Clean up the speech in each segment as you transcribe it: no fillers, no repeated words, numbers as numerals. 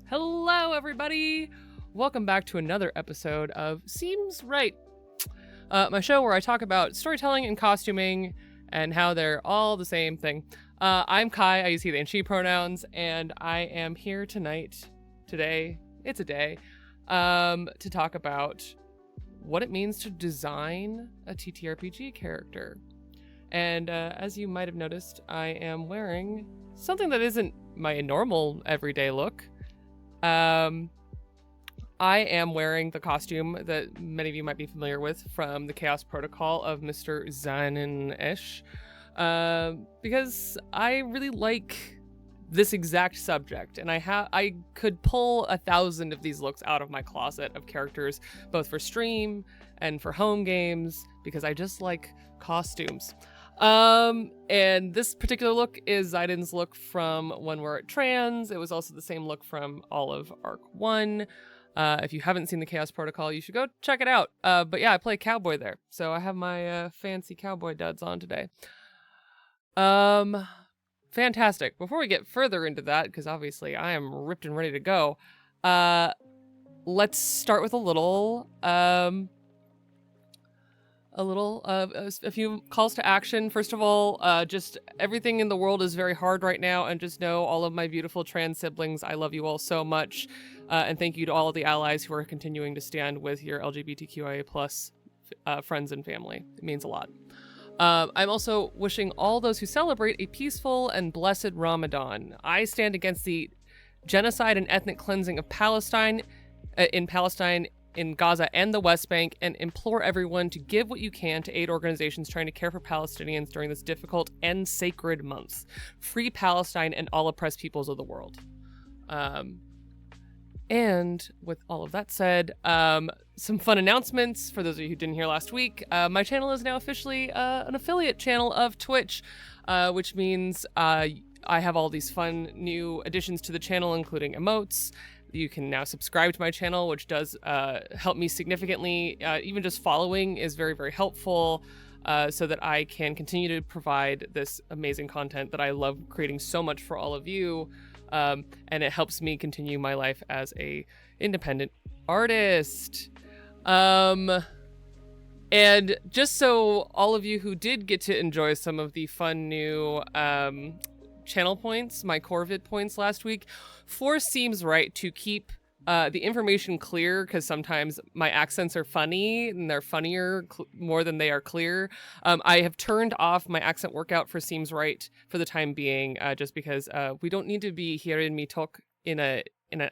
Hello, everybody! Welcome back to another episode of Seems Right, my show where I talk about storytelling and costuming and how they're all the same thing. I'm Kai, I use he, they, and she pronouns, and I am here today, it's a day, to talk about what it means to design a TTRPG character. And as you might have noticed, I am wearing something that isn't my normal everyday look. I am wearing the costume that many of you might be familiar with from the Chaos Protocol of Mr. Zanin-ish, because I really like this exact subject, and I could pull 1,000 of these looks out of my closet of characters, both for stream and for home games, because I just like costumes. And this particular look is Zaiden's look from when we're at Trans. It was also the same look from all of Arc 1. If you haven't seen the Chaos Protocol, you should go check it out. But yeah, I play cowboy there, so I have my fancy cowboy duds on today. Fantastic. Before we get further into that, because obviously I am ripped and ready to go, let's start with a few calls to action. First of all, just everything in the world is very hard right now, and just know, all of my beautiful trans siblings, I love you all so much, and thank you to all of the allies who are continuing to stand with your LGBTQIA plus friends and family. It means a lot. I'm also wishing all those who celebrate a peaceful and blessed Ramadan. I stand against the genocide and ethnic cleansing of Palestine, in Gaza and the West Bank, and implore everyone to give what you can to aid organizations trying to care for Palestinians during this difficult and sacred month. Free Palestine and all oppressed peoples of the world. And with all of that said, some fun announcements for those of you who didn't hear last week. My channel is now officially an affiliate channel of Twitch, which means I have all these fun new additions to the channel, including emotes. You can now subscribe to my channel, which does help me significantly. Even just following is very, very helpful, so that I can continue to provide this amazing content that I love creating so much for all of you. And it helps me continue my life as a independent artist. And just so all of you who did get to enjoy some of the fun new channel points, my Corvid points last week, seems right to keep the information clear, because sometimes my accents are funny and they're funnier more than they are clear. I have turned off my accent workout for seems right for the time being, just because we don't need to be hearing me talk in an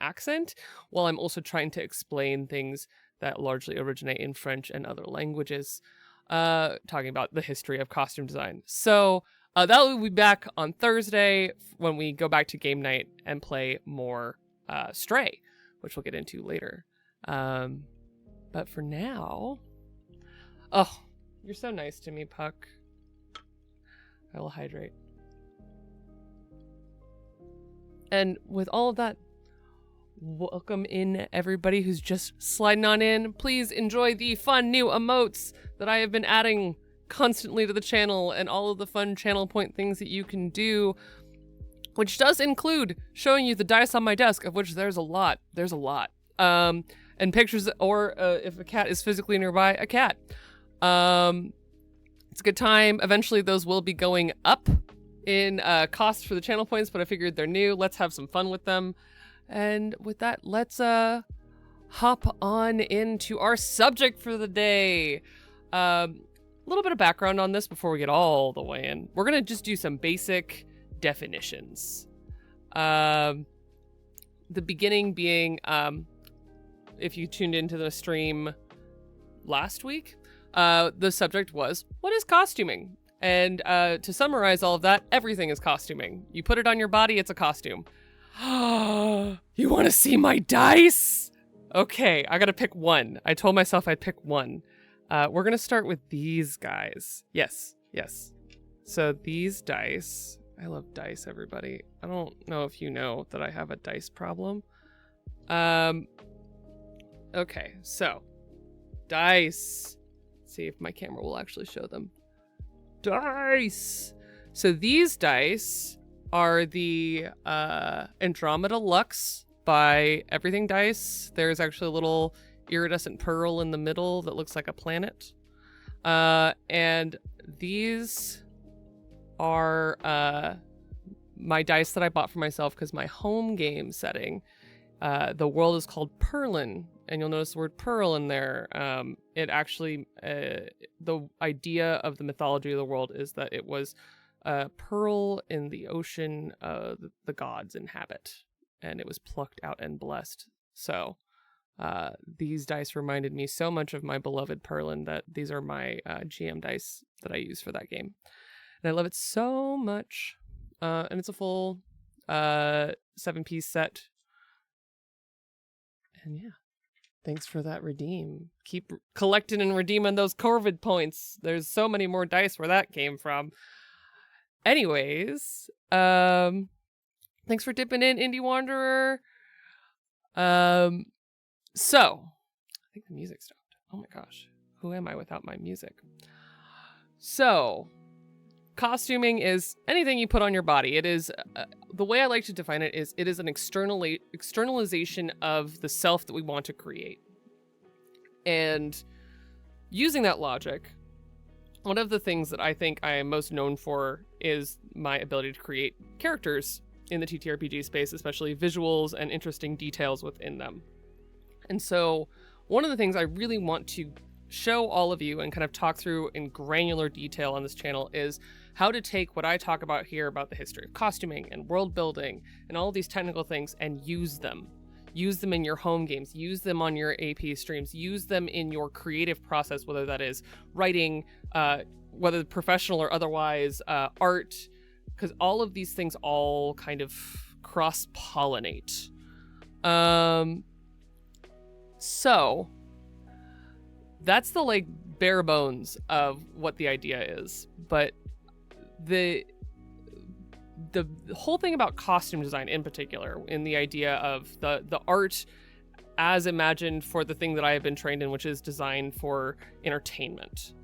accent while I'm also trying to explain things that largely originate in French and other languages, talking about the history of costume design. So that will be back on Thursday when we go back to game night and play more Stray, which we'll get into later. But for now... Oh, you're so nice to me, Puck. I will hydrate. And with all of that, welcome in everybody who's just sliding on in. Please enjoy the fun new emotes that I have been adding constantly to the channel, and all of the fun channel point things that you can do, which does include showing you the dice on my desk, of which there's a lot. And pictures, or if a cat is physically nearby, a cat. It's a good time. Eventually those will be going up in cost for the channel points, but I figured they're new. Let's have some fun with them. And with that, let's hop on into our subject for the day. A little bit of background on this before we get all the way in. We're gonna just do some basic definitions. The beginning being, if you tuned into the stream last week, the subject was, what is costuming? And to summarize all of that, everything is costuming. You put it on your body, it's a costume. You want to see my dice? Okay, I gotta pick one. I told myself I'd pick one. We're gonna start with these guys. Yes. So these dice, I love dice, everybody. I don't know if you know that I have a dice problem. Okay, so dice. Let's see if my camera will actually show them. Dice. So these dice are the Andromeda Lux by Everything Dice. There's actually a little iridescent pearl in the middle that looks like a planet. And these are my dice that I bought for myself because my home game setting, the world is called Perlin, and you'll notice the word pearl in there. It actually, the idea of the mythology of the world is that it was a pearl in the ocean the gods inhabit, and it was plucked out and blessed. So these dice reminded me so much of my beloved Perlin that these are my GM dice that I use for that game. And I love it so much. And it's a full 7-piece set. And yeah, thanks for that redeem. Keep collecting and redeeming those Corvid points. There's so many more dice where that came from. Anyways, thanks for dipping in, Indie Wanderer. So, I think the music stopped. Oh my gosh, who am I without my music? So, costuming is anything you put on your body. It is, the way I like to define it is an externalization of the self that we want to create. And using that logic, one of the things that I think I am most known for is my ability to create characters in the TTRPG space, especially visuals and interesting details within them. And so one of the things I really want to show all of you and kind of talk through in granular detail on this channel is how to take what I talk about here about the history of costuming and world building and all of these technical things and use them. Use them in your home games, use them on your AP streams, use them in your creative process, whether that is writing, whether professional or otherwise, art, because all of these things all kind of cross-pollinate. So that's the like bare bones of what the idea is, but the whole thing about costume design in particular, in the idea of the art as imagined for the thing that I have been trained in, which is design for entertainment.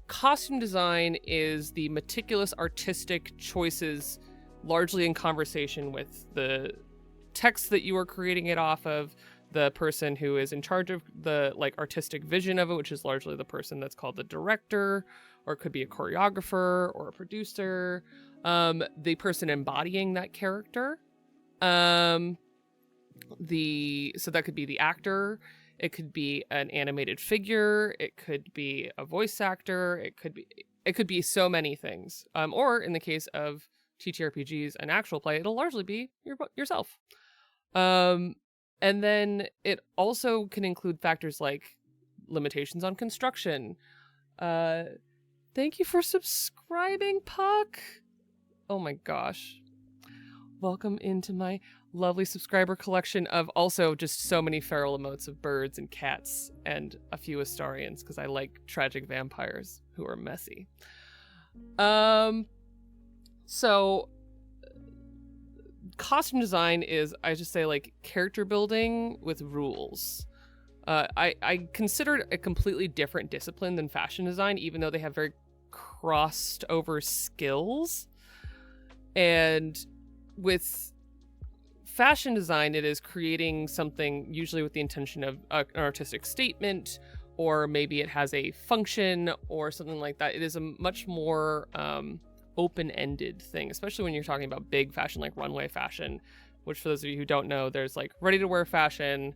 Costume design is the meticulous artistic choices, largely in conversation with the text that you are creating it off of, the person who is in charge of the like artistic vision of it, which is largely the person that's called the director, or it could be a choreographer or a producer, the person embodying that character. So that could be the actor, it could be an animated figure, it could be a voice actor, it could be so many things. Or in the case of TTRPGs and actual play, it'll largely be yourself. And then it also can include factors like limitations on construction. Thank you for subscribing, Puck. Oh my gosh. Welcome into my lovely subscriber collection of also just so many feral emotes of birds and cats and a few Astarians, because I like tragic vampires who are messy. So costume design is, I just say, like character building with rules. I consider it a completely different discipline than fashion design, even though they have very crossed over skills. And with fashion design, it is creating something usually with the intention of an artistic statement, or maybe it has a function or something like that. It is a much more open-ended thing, especially when you're talking about big fashion like runway fashion, which for those of you who don't know, there's like ready-to-wear fashion,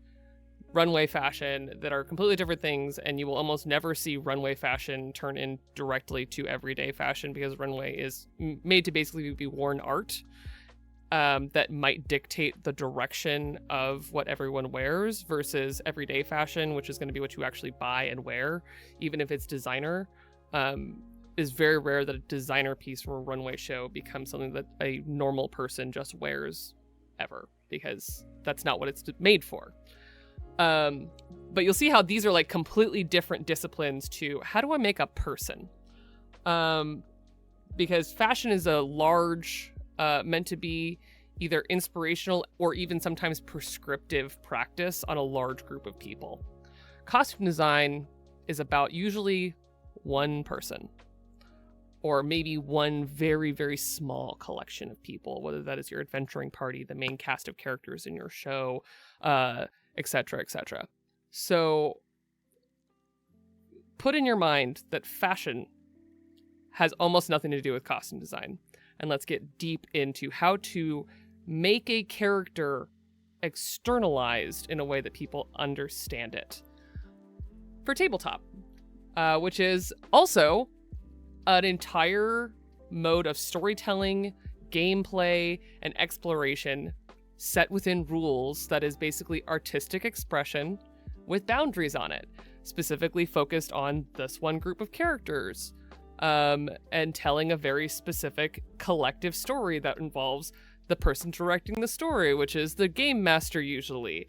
runway fashion that are completely different things, and you will almost never see runway fashion turn in directly to everyday fashion, because runway is made to basically be worn art that might dictate the direction of what everyone wears, versus everyday fashion, which is going to be what you actually buy and wear, even if it's designer. Is very rare that a designer piece from a runway show becomes something that a normal person just wears ever, because that's not what it's made for. But you'll see how these are like completely different disciplines to how do I make a person? Because fashion is a large, meant to be either inspirational or even sometimes prescriptive practice on a large group of people. Costume design is about usually one person. or maybe one very, very small collection of people, whether that is your adventuring party, the main cast of characters in your show, etc., etc. So put in your mind that fashion has almost nothing to do with costume design. And let's get deep into how to make a character externalized in a way that people understand it. For tabletop, which is also an entire mode of storytelling, gameplay, and exploration set within rules that is basically artistic expression with boundaries on it, specifically focused on this one group of characters, and telling a very specific collective story that involves the person directing the story, which is the game master usually.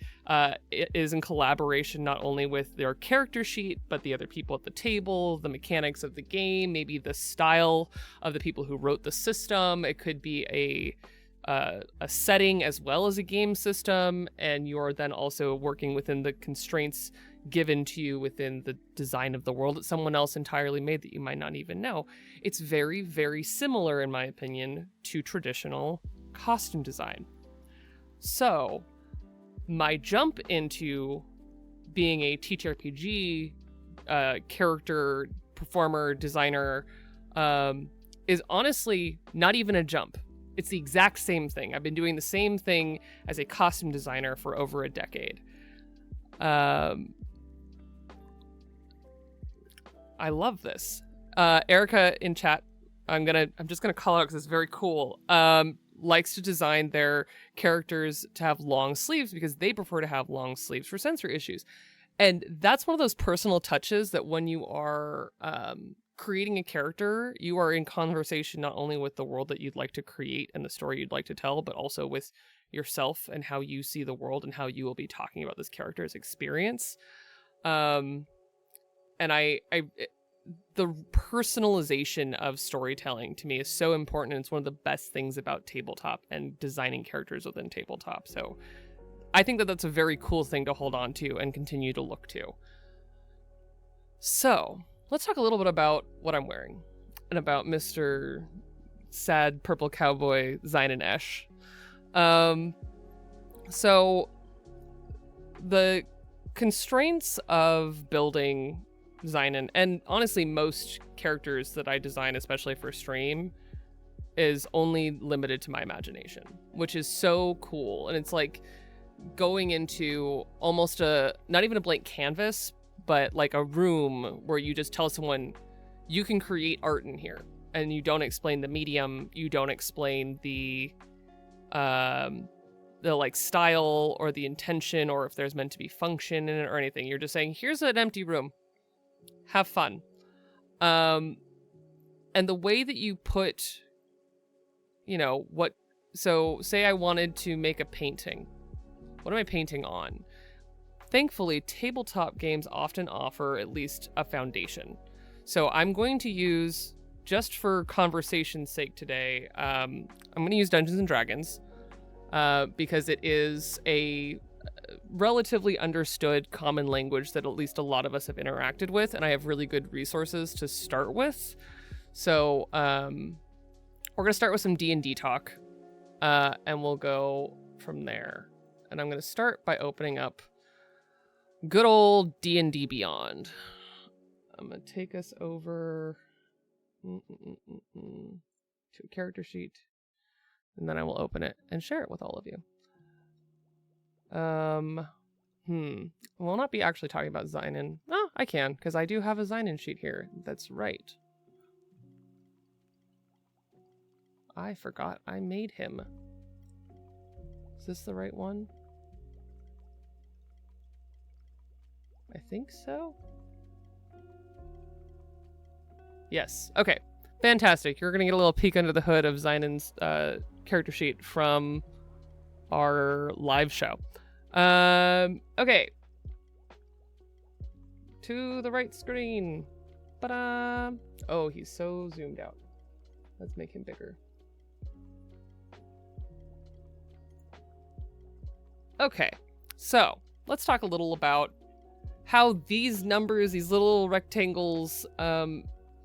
It is in collaboration not only with their character sheet, but the other people at the table, the mechanics of the game, maybe the style of the people who wrote the system. It could be a setting as well as a game system, and you're then also working within the constraints given to you within the design of the world that someone else entirely made that you might not even know. It's very, very similar, in my opinion, to traditional costume design. So my jump into being a TTRPG character, performer, designer is honestly not even a jump. It's the exact same thing. I've been doing the same thing as a costume designer for over a decade. I love this. Erica in chat, I'm just gonna call out because it's very cool. Likes to design their characters to have long sleeves because they prefer to have long sleeves for sensory issues. And that's one of those personal touches that when you are creating a character, you are in conversation not only with the world that you'd like to create and the story you'd like to tell, but also with yourself and how you see the world and how you will be talking about this character's experience. And the personalization of storytelling to me is so important, and it's one of the best things about tabletop and designing characters within tabletop. So I think that that's a very cool thing to hold on to and continue to look to. So let's talk a little bit about what I'm wearing and about Mr. Sad Purple Cowboy Zynon Esh. So the constraints of building Zynon, and honestly most characters that I design, especially for stream, is only limited to my imagination, which is so cool. And it's like going into almost not even a blank canvas, but like a room where you just tell someone you can create art in here, and you don't explain the medium, you don't explain the like style or the intention or if there's meant to be function in it or anything. You're just saying, here's an empty room, have fun. And the way that you put, so say I wanted to make a painting. What am I painting on? Thankfully, tabletop games often offer at least a foundation. So I'm going to use, just for conversation's sake today, I'm going to use Dungeons & Dragons because it is a relatively understood common language that at least a lot of us have interacted with, and I have really good resources to start with. So we're gonna start with some D&D talk, and we'll go from there. And I'm gonna start by opening up good old D&D Beyond. I'm gonna take us over to a character sheet, and then I will open it and share it with all of you. We'll not be actually talking about Zynon. Oh, I can, because I do have a Zynon sheet here. That's right. I forgot I made him. Is this the right one? I think so. Yes. Okay. Fantastic. You're going to get a little peek under the hood of Zynon's character sheet from our live show. Okay. To the right screen. Ba-da! Oh, he's so zoomed out. Let's make him bigger. Okay. So, let's talk a little about how these numbers, these little rectangles,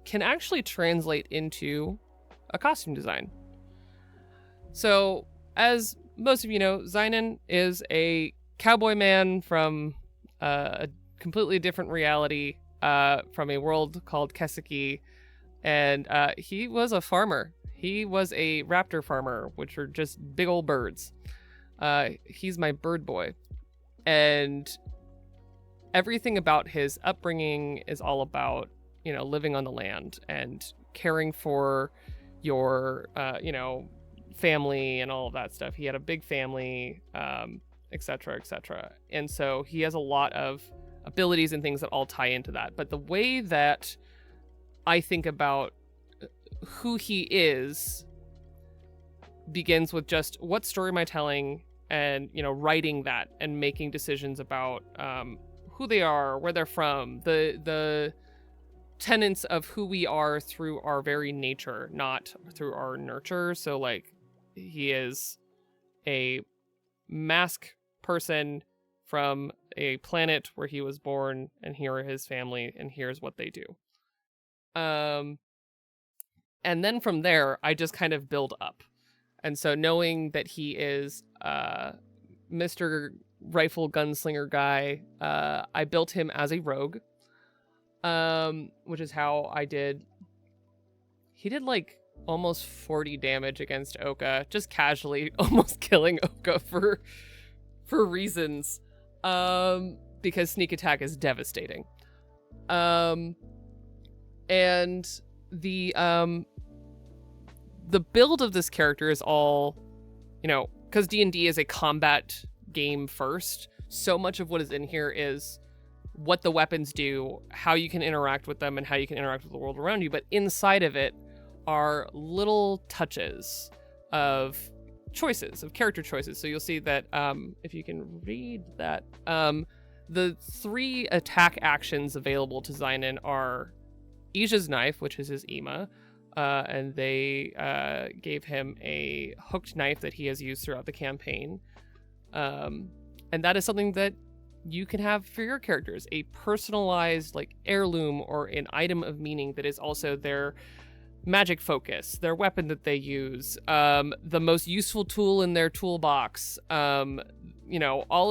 can actually translate into a costume design. So, as most of you know, Zynon is a cowboy man from a completely different reality, from a world called Kesiki, and he was a farmer. He was a raptor farmer, which are just big old birds. He's my bird boy, and everything about his upbringing is all about, living on the land and caring for your, family and all of that stuff. He had a big family, et cetera, et cetera. And so he has a lot of abilities and things that all tie into that. But the way that I think about who he is begins with just what story am I telling, and, writing that and making decisions about who they are, where they're from, the tenets of who we are through our very nature, not through our nurture. So, like, he is a mask person from a planet where he was born, and here are his family, and here's what they do. And then from there, I just kind of build up. And so knowing that he is Mr. Rifle Gunslinger guy, I built him as a rogue, which is how I did. He did like almost 40 damage against Oka, just casually almost killing Oka for reasons, because sneak attack is devastating. And the build of this character is all, because D&D is a combat game first, so much of what is in here is what the weapons do, how you can interact with them, and how you can interact with the world around you. But inside of it are little touches of choices, of character choices. So you'll see that, if you can read that, the 3 attack actions available to Zynon are Isha's knife, which is his Ima, and they gave him a hooked knife that he has used throughout the campaign. And that is something that you can have for your characters, a personalized like heirloom or an item of meaning that is also their magic focus, their weapon that they use, the most useful tool in their toolbox. All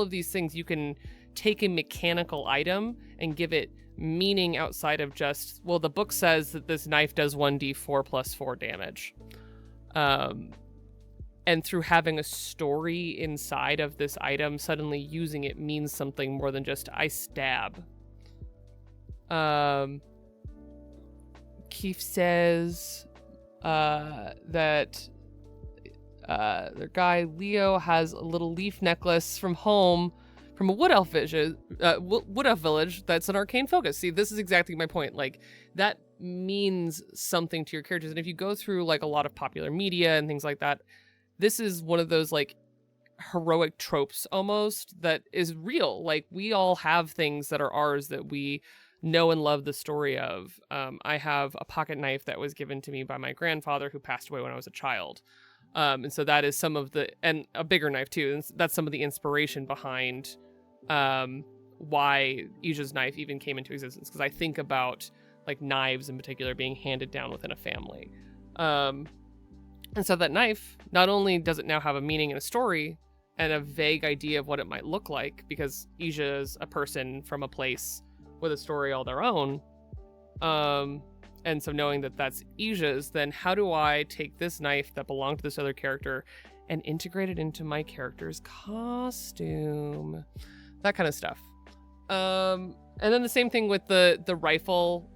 of these things, you can take a mechanical item and give it meaning outside of just, well, the book says that this knife does 1d4 plus 4 damage. And through having a story inside of this item, suddenly using it means something more than just I stab. Keith says that their guy Leo has a little leaf necklace from home, from a wood elf village that's an arcane focus. See, this is exactly my point. Like, that means something to your characters. And if you go through like a lot of popular media and things like that, this is one of those like heroic tropes almost that is real. Like, we all have things that are ours that we know and love the story of. I have a pocket knife that was given to me by my grandfather, who passed away when I was a child. And so that is some of the, and a bigger knife too. And that's some of the inspiration behind why Isha's knife even came into existence. Because I think about like knives in particular being handed down within a family. And so that knife, not only does it now have a meaning and a story and a vague idea of what it might look like, because Isha is a person from a place with a story all their own. And so knowing that that's Isha's, then how do I take this knife that belonged to this other character and integrate it into my character's costume? That kind of stuff. And then the same thing with the rifle.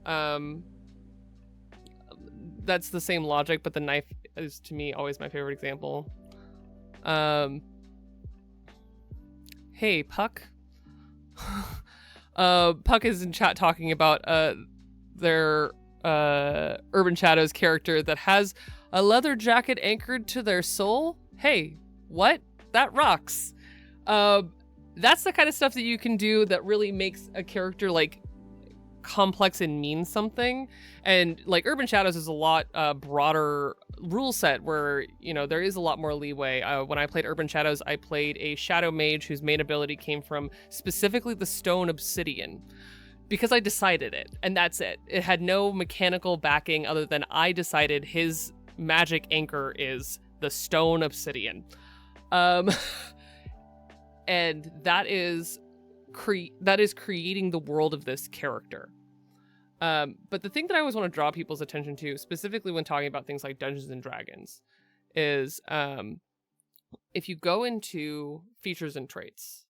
That's the same logic, but the knife is, to me, always my favorite example. Hey, Puck. Puck is in chat talking about their Urban Shadows character that has a leather jacket anchored to their soul. Hey, what? That rocks. That's the kind of stuff that you can do that really makes a character like complex and mean something. And like Urban Shadows is a lot broader rule set where, there is a lot more leeway. When I played Urban Shadows, I played a shadow mage whose main ability came from specifically the stone obsidian. because I decided it, and that's it. It had no mechanical backing other than I decided his magic anchor is the stone obsidian. And that is creating the world of this character. But the thing that I always want to draw people's attention to, specifically when talking about things like Dungeons and Dragons, is if you go into features and traits,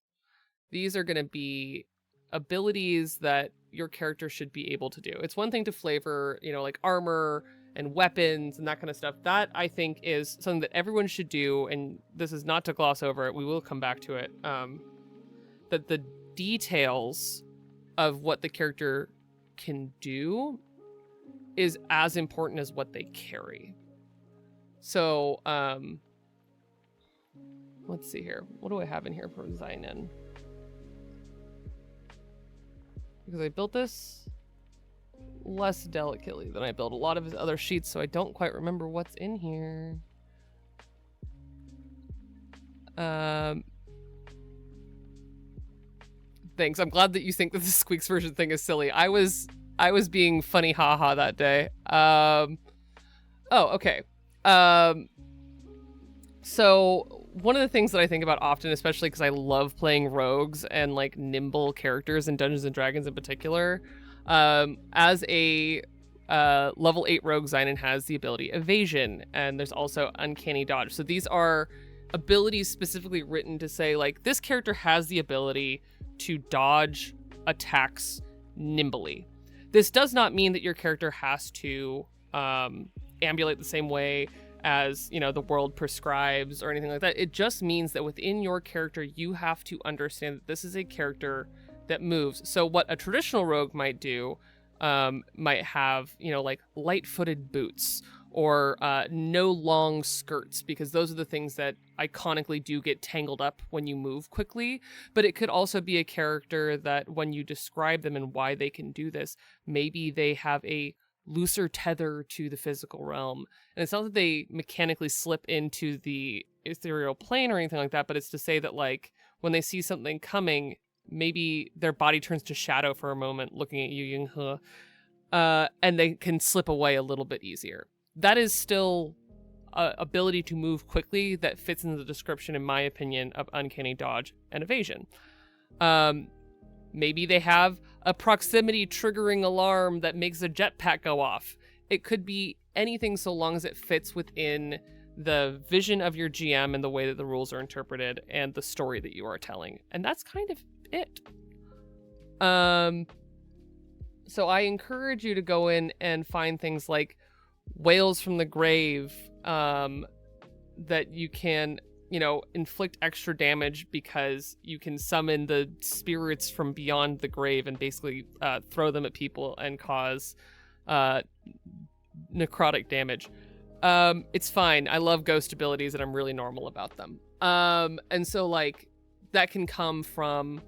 these are going to be abilities that your character should be able to do. It's one thing to flavor, like armor and weapons and that kind of stuff. That, I think, is something that everyone should do, and this is not to gloss over it. We will come back to it. That the details of what the character can do is as important as what they carry. So, let's see here. What do I have in here for Seinen? Because I built this less delicately than I built a lot of his other sheets, so I don't quite remember what's in here. Thanks. I'm glad that you think that the Squeaks version thing is silly. I was being funny haha that day. Oh, okay. So one of the things that I think about often, especially because I love playing rogues and like nimble characters in Dungeons and Dragons in particular, as a level 8 rogue, Seinen has the ability evasion, and there's also uncanny dodge. So these are abilities specifically written to say, like, this character has the ability to dodge attacks nimbly. This does not mean that your character has to ambulate the same way as, the world prescribes or anything like that. It just means that within your character, you have to understand that this is a character that moves. So what a traditional rogue might do, might have, like light-footed boots or no long skirts, because those are the things that iconically do get tangled up when you move quickly. But it could also be a character that when you describe them and why they can do this, maybe they have a looser tether to the physical realm. And it's not that they mechanically slip into the ethereal plane or anything like that, but it's to say that, like, when they see something coming, maybe their body turns to shadow for a moment looking at you, Ying-he, and they can slip away a little bit easier. That is still ability to move quickly that fits into the description, in my opinion, of uncanny dodge and evasion. Maybe they have a proximity triggering alarm that makes a jetpack go off. It could be anything so long as it fits within the vision of your GM and the way that the rules are interpreted and the story that you are telling. And that's kind of it. So I encourage you to go in and find things like Wails from the Grave, that you can, inflict extra damage because you can summon the spirits from beyond the grave and basically throw them at people and cause necrotic damage. It's fine. I love ghost abilities and I'm really normal about them. And so, like, that can come from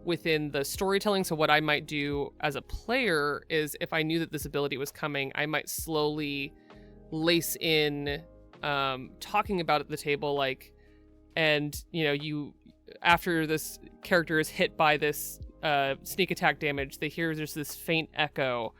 within the storytelling. So what I might do as a player is, if I knew that this ability was coming, I might slowly lace in talking about it at the table, like, and you, after this character is hit by this sneak attack damage, they hear there's this faint echo,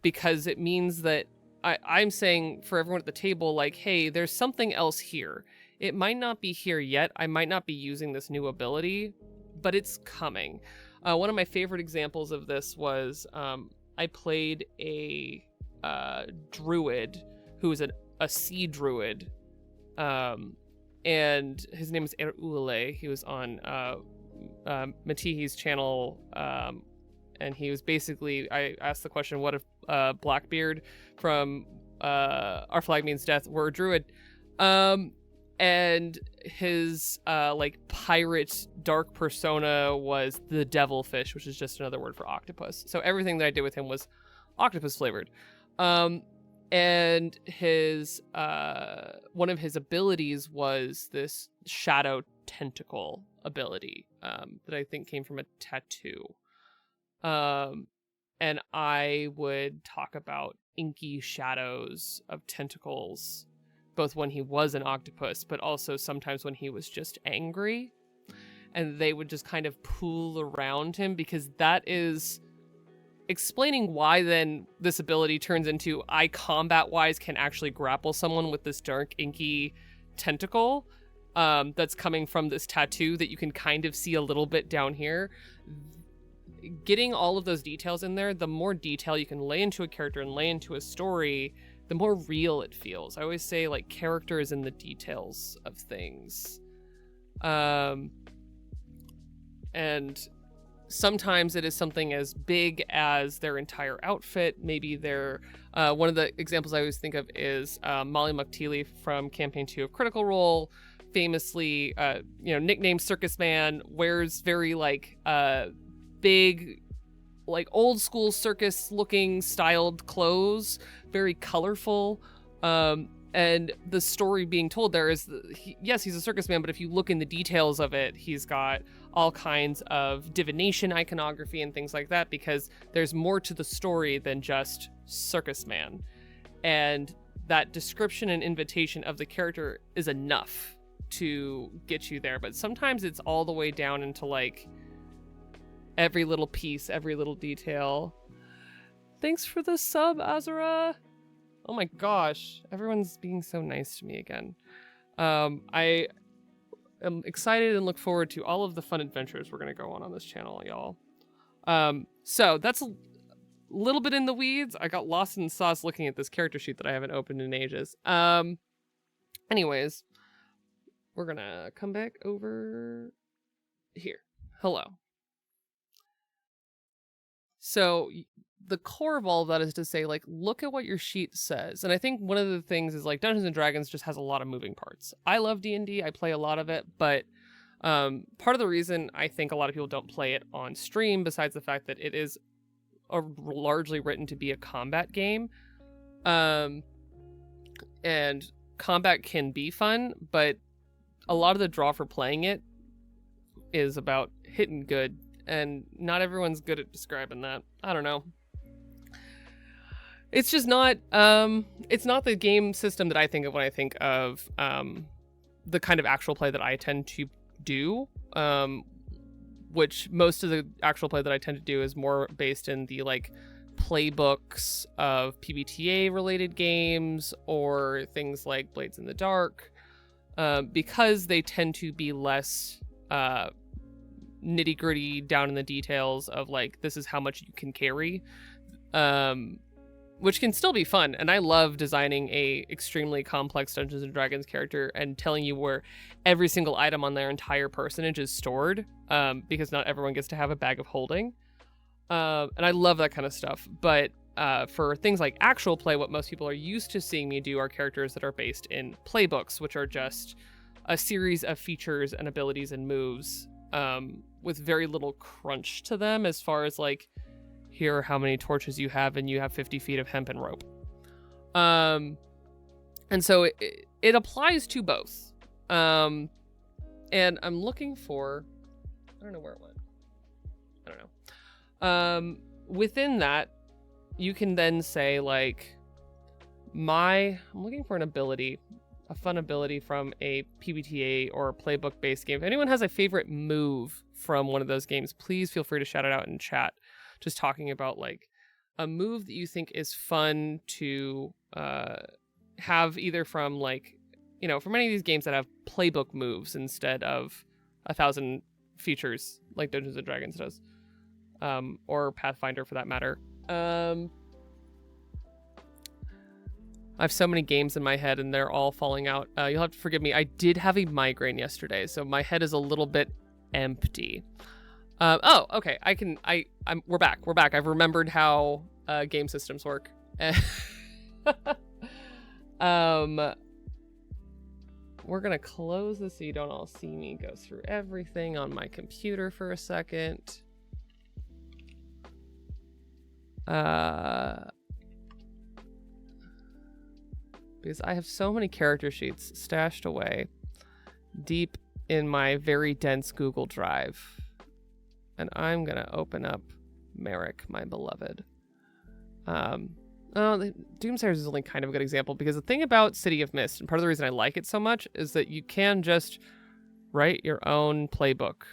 because it means that I'm saying for everyone at the table, like, hey, there's something else here. It might not be here yet. I might not be using this new ability, but it's coming. One of my favorite examples of this was I played a druid who was a sea druid, and his name is Erule. He was on Matihi's channel, and he was basically, I asked the question, what if Blackbeard from Our Flag Means Death were a druid? And his like pirate dark persona was the devilfish, which is just another word for octopus. So everything that I did with him was octopus flavored. And his one of his abilities was this shadow tentacle ability that I think came from a tattoo. And I would talk about inky shadows of tentacles, both when he was an octopus, but also sometimes when he was just angry. And they would just kind of pool around him, because that is explaining why then this ability turns into I combat-wise can actually grapple someone with this dark, inky tentacle that's coming from this tattoo that you can kind of see a little bit down here. Getting all of those details in there, the more detail you can lay into a character and lay into a story, the more real it feels. I always say, like, character is in the details of things. And sometimes it is something as big as their entire outfit. Maybe they're one of the examples I always think of is Molly McTeely from Campaign 2 of Critical Role, famously nicknamed Circus Man, wears very big, like, old school circus looking styled clothes, very colorful. And the story being told there is, yes, he's a circus man, but if you look in the details of it, he's got all kinds of divination iconography and things like that, because there's more to the story than just circus man. And that description and invitation of the character is enough to get you there. But sometimes it's all the way down into, like, every little piece, every little detail. Thanks for the sub, Azura. Oh my gosh, everyone's being so nice to me again. I am excited and look forward to all of the fun adventures we're going to go on this channel, y'all. So that's a little bit in the weeds. I got lost in the sauce looking at this character sheet that I haven't opened in ages. Anyways, we're going to come back over here. Hello. So the core of all of that is to say, like, look at what your sheet says. And I think one of the things is, like, Dungeons & Dragons just has a lot of moving parts. I love D&D. I play a lot of it. But part of the reason I think a lot of people don't play it on stream, besides the fact that it is largely written to be a combat game. And combat can be fun, but a lot of the draw for playing it is about hitting good. And not everyone's good at describing that. I don't know. It's just not, it's not the game system that I think of when I think of the kind of actual play that I tend to do, which most of the actual play that I tend to do is more based in the, like, playbooks of PBTA related games or things like Blades in the Dark, because they tend to be less nitty gritty down in the details of, like, this is how much you can carry, which can still be fun. And I love designing a extremely complex Dungeons and Dragons character and telling you where every single item on their entire personage is stored, because not everyone gets to have a bag of holding. And I love that kind of stuff. But for things like actual play, what most people are used to seeing me do are characters that are based in playbooks, which are just a series of features and abilities and moves, with very little crunch to them, as far as, like, here are how many torches you have and you have 50 feet of hemp and rope. And so it applies to both. And I'm looking for, I don't know where it went. I don't know. Within that, you can then say, like, I'm looking for an ability, a fun ability from a PBTA or playbook based game. If anyone has a favorite move from one of those games, please feel free to shout it out in chat. Just talking about, like, a move that you think is fun to have, either from, like, from any of these games that have playbook moves instead of 1,000 features like Dungeons and Dragons does, or Pathfinder for that matter. I have so many games in my head and they're all falling out. You'll have to forgive me. I did have a migraine yesterday, so my head is a little bit empty. Oh, okay. We're back. I've remembered how game systems work. We're gonna close this so you don't all see me go through everything on my computer for a second. Because I have so many character sheets stashed away deep in my very dense Google Drive. And I'm going to open up Merrick, my beloved. Doomsayers is only kind of a good example, because the thing about City of Mist, and part of the reason I like it so much, is that you can just write your own playbook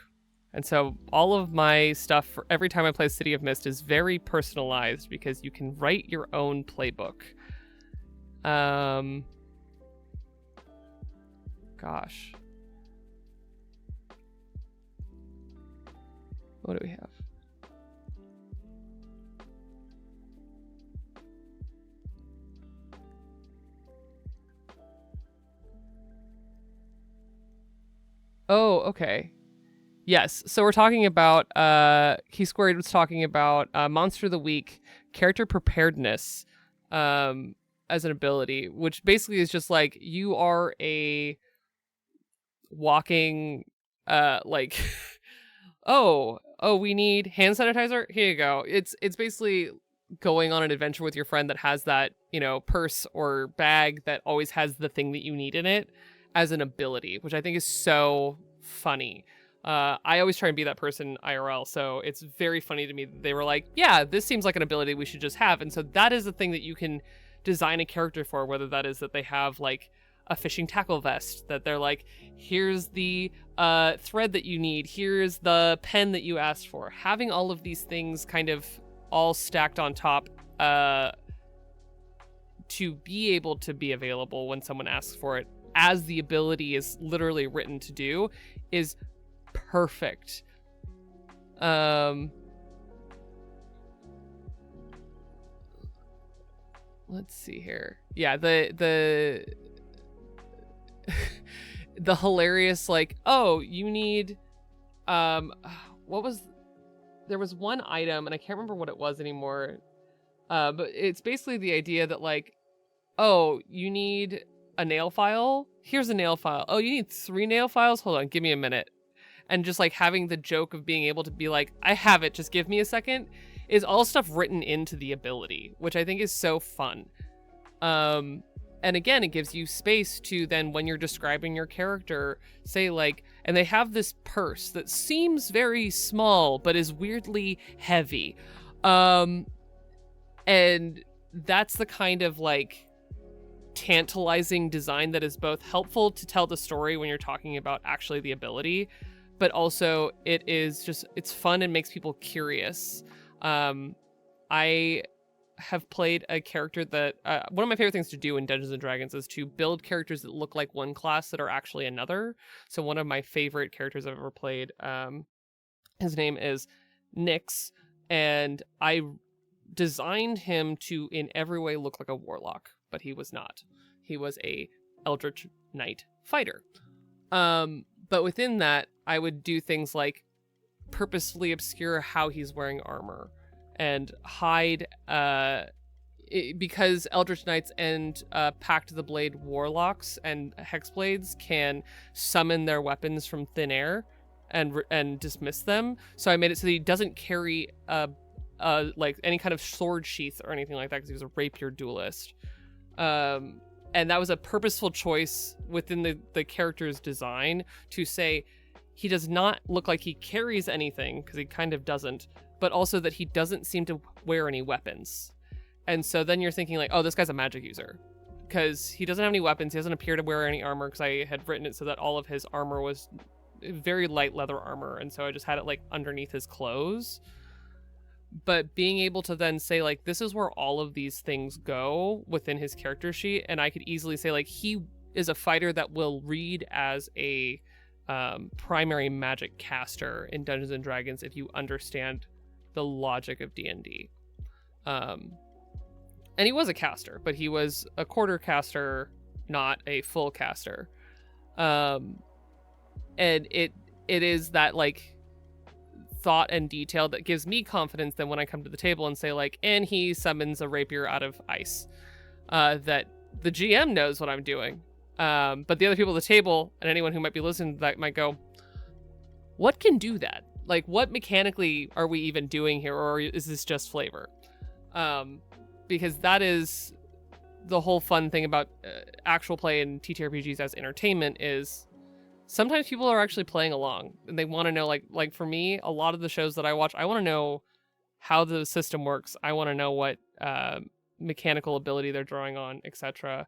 And so all of my stuff for every time I play City of Mist is very personalized because you can write your own playbook. Gosh. What do we have? Oh, okay. Yes. So we're talking about Key Squared was talking about Monster of the Week character preparedness as an ability, which basically is just like you are a walking like oh, we need hand sanitizer. Here you go. It's basically going on an adventure with your friend that has that, purse or bag that always has the thing that you need in it as an ability, which I think is so funny. I always try and be that person IRL, so it's very funny to me that they were like, yeah, this seems like an ability we should just have. And so that is the thing that you can design a character for, whether that is that they have like a fishing tackle vest, that they're like, here's the thread that you need, here's the pen that you asked for. Having all of these things kind of all stacked on top to be able to be available when someone asks for it, as the ability is literally written to do, is perfect. Let's see here. Yeah, the the hilarious, like, oh, you need what was, there was one item and I can't remember what it was anymore, but it's basically the idea that like, oh, you need a nail file, here's a nail file. Oh, you need 3 nail files, hold on, give me a minute. And just like having the joke of being able to be like, I have it, just give me a second, is all stuff written into the ability, which I think is so fun. And again, it gives you space to then, when you're describing your character, say like, and they have this purse that seems very small but is weirdly heavy. And that's the kind of like tantalizing design that is both helpful to tell the story when you're talking about actually the ability, but also it is just, it's fun and makes people curious. I have played a character that one of my favorite things to do in Dungeons and Dragons is to build characters that look like one class that are actually another. So one of my favorite characters I've ever played, his name is Nyx, and I designed him to in every way look like a warlock, but he was not. He was a Eldritch Knight fighter. But within that, I would do things like purposefully obscure how he's wearing armor and hide, because Eldritch Knights and Pact of the Blade warlocks and hexblades can summon their weapons from thin air and dismiss them. So I made it so that he doesn't carry like any kind of sword sheath or anything like that, because he was a rapier duelist. And that was a purposeful choice within the character's design to say he does not look like he carries anything, because he kind of doesn't, but also that he doesn't seem to wear any weapons. And so then you're thinking like, oh, this guy's a magic user, because he doesn't have any weapons. He doesn't appear to wear any armor, because I had written it so that all of his armor was very light leather armor. And so I just had it like underneath his clothes. But being able to then say like, this is where all of these things go within his character sheet, and I could easily say like, he is a fighter that will read as a primary magic caster in Dungeons and Dragons if you understand the logic of D&D. And he was a caster, but he was a quarter caster, not a full caster. And it is that like thought and detail that gives me confidence that when I come to the table and say like, and he summons a rapier out of ice, that the GM knows what I'm doing. But the other people at the table and anyone who might be listening to that might go, what can do that? Like, what mechanically are we even doing here? Or is this just flavor? Because that is the whole fun thing about actual play and TTRPGs as entertainment, is sometimes people are actually playing along and they want to know, like for me, a lot of the shows that I watch, I want to know how the system works. I want to know what mechanical ability they're drawing on, etc.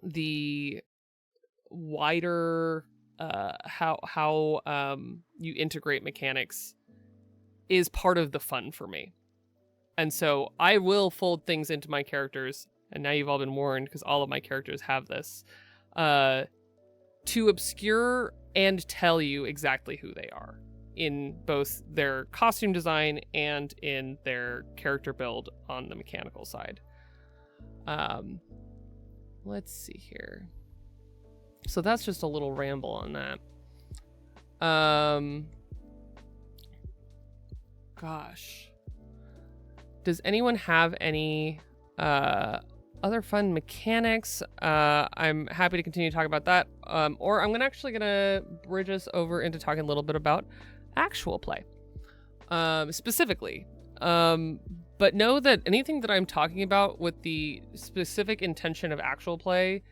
The wider how you integrate mechanics is part of the fun for me. And so I will fold things into my characters, and now you've all been warned because all of my characters have this, to obscure and tell you exactly who they are in both their costume design and in their character build on the mechanical side. Let's see here. So that's just a little ramble on that. Gosh. Does anyone have any other fun mechanics? I'm happy to continue to talk about that. Or I'm actually gonna bridge us over into talking a little bit about actual play. Specifically. But know that anything that I'm talking about with the specific intention of actual play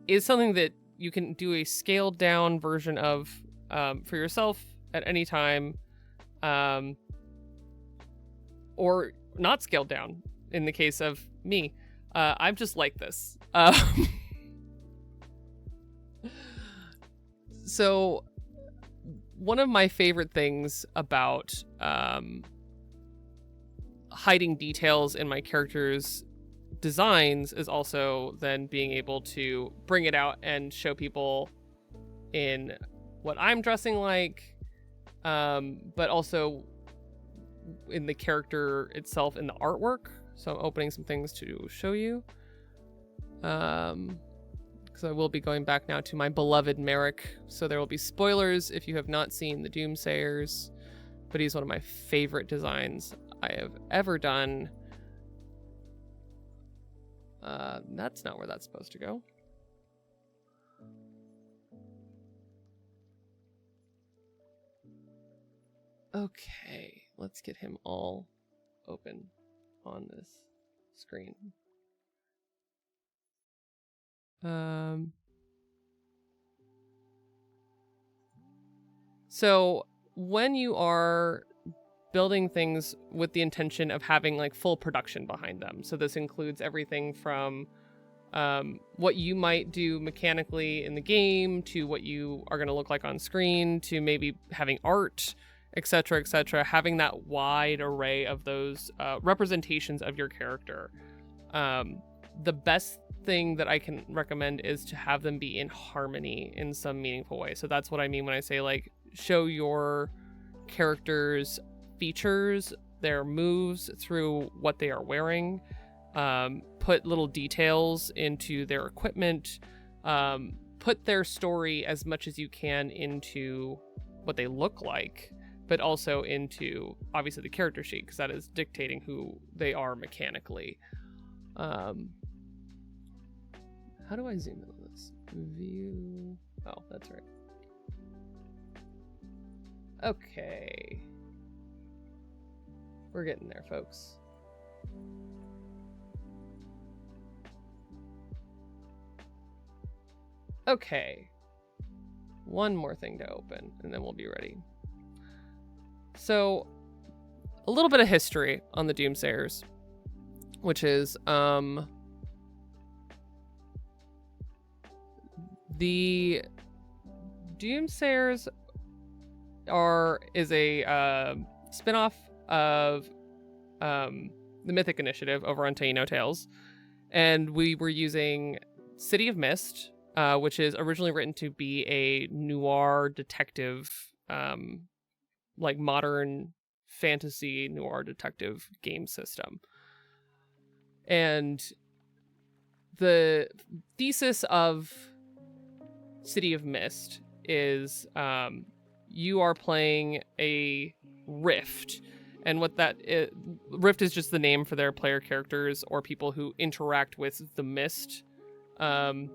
is something that you can do a scaled down version of for yourself at any time, or not scaled down in the case of me. I'm just like this. So one of my favorite things about hiding details in my characters' designs is also then being able to bring it out and show people in what I'm dressing like, but also in the character itself in the artwork. So I'm opening some things to show you. Because I will be going back now to my beloved Merrick. So there will be spoilers if you have not seen the Doomsayers, but he's one of my favorite designs I have ever done. That's not where that's supposed to go. Okay, let's get him all open on this screen. So when you are building things with the intention of having like full production behind them, so this includes everything from what you might do mechanically in the game to what you are going to look like on screen to maybe having art, etc., etc., having that wide array of those representations of your character. The best thing that I can recommend is to have them be in harmony in some meaningful way. So that's what I mean when I say like show your characters' features, their moves through what they are wearing, put little details into their equipment, put their story as much as you can into what they look like, but also into obviously the character sheet, because that is dictating who they are mechanically. How do I zoom in on this? View. Oh, that's right. Okay. We're getting there, folks. Okay. One more thing to open, and then we'll be ready. So, a little bit of history on the Doomsayers, which is, the Doomsayers is a spin-off of the Mythic Initiative over on Taino Tales, and we were using City of Mist, which is originally written to be a noir detective, like modern fantasy noir detective game system. And the thesis of City of Mist is you are playing a Rift, and what that is, Rift is just the name for their player characters or people who interact with the mist, and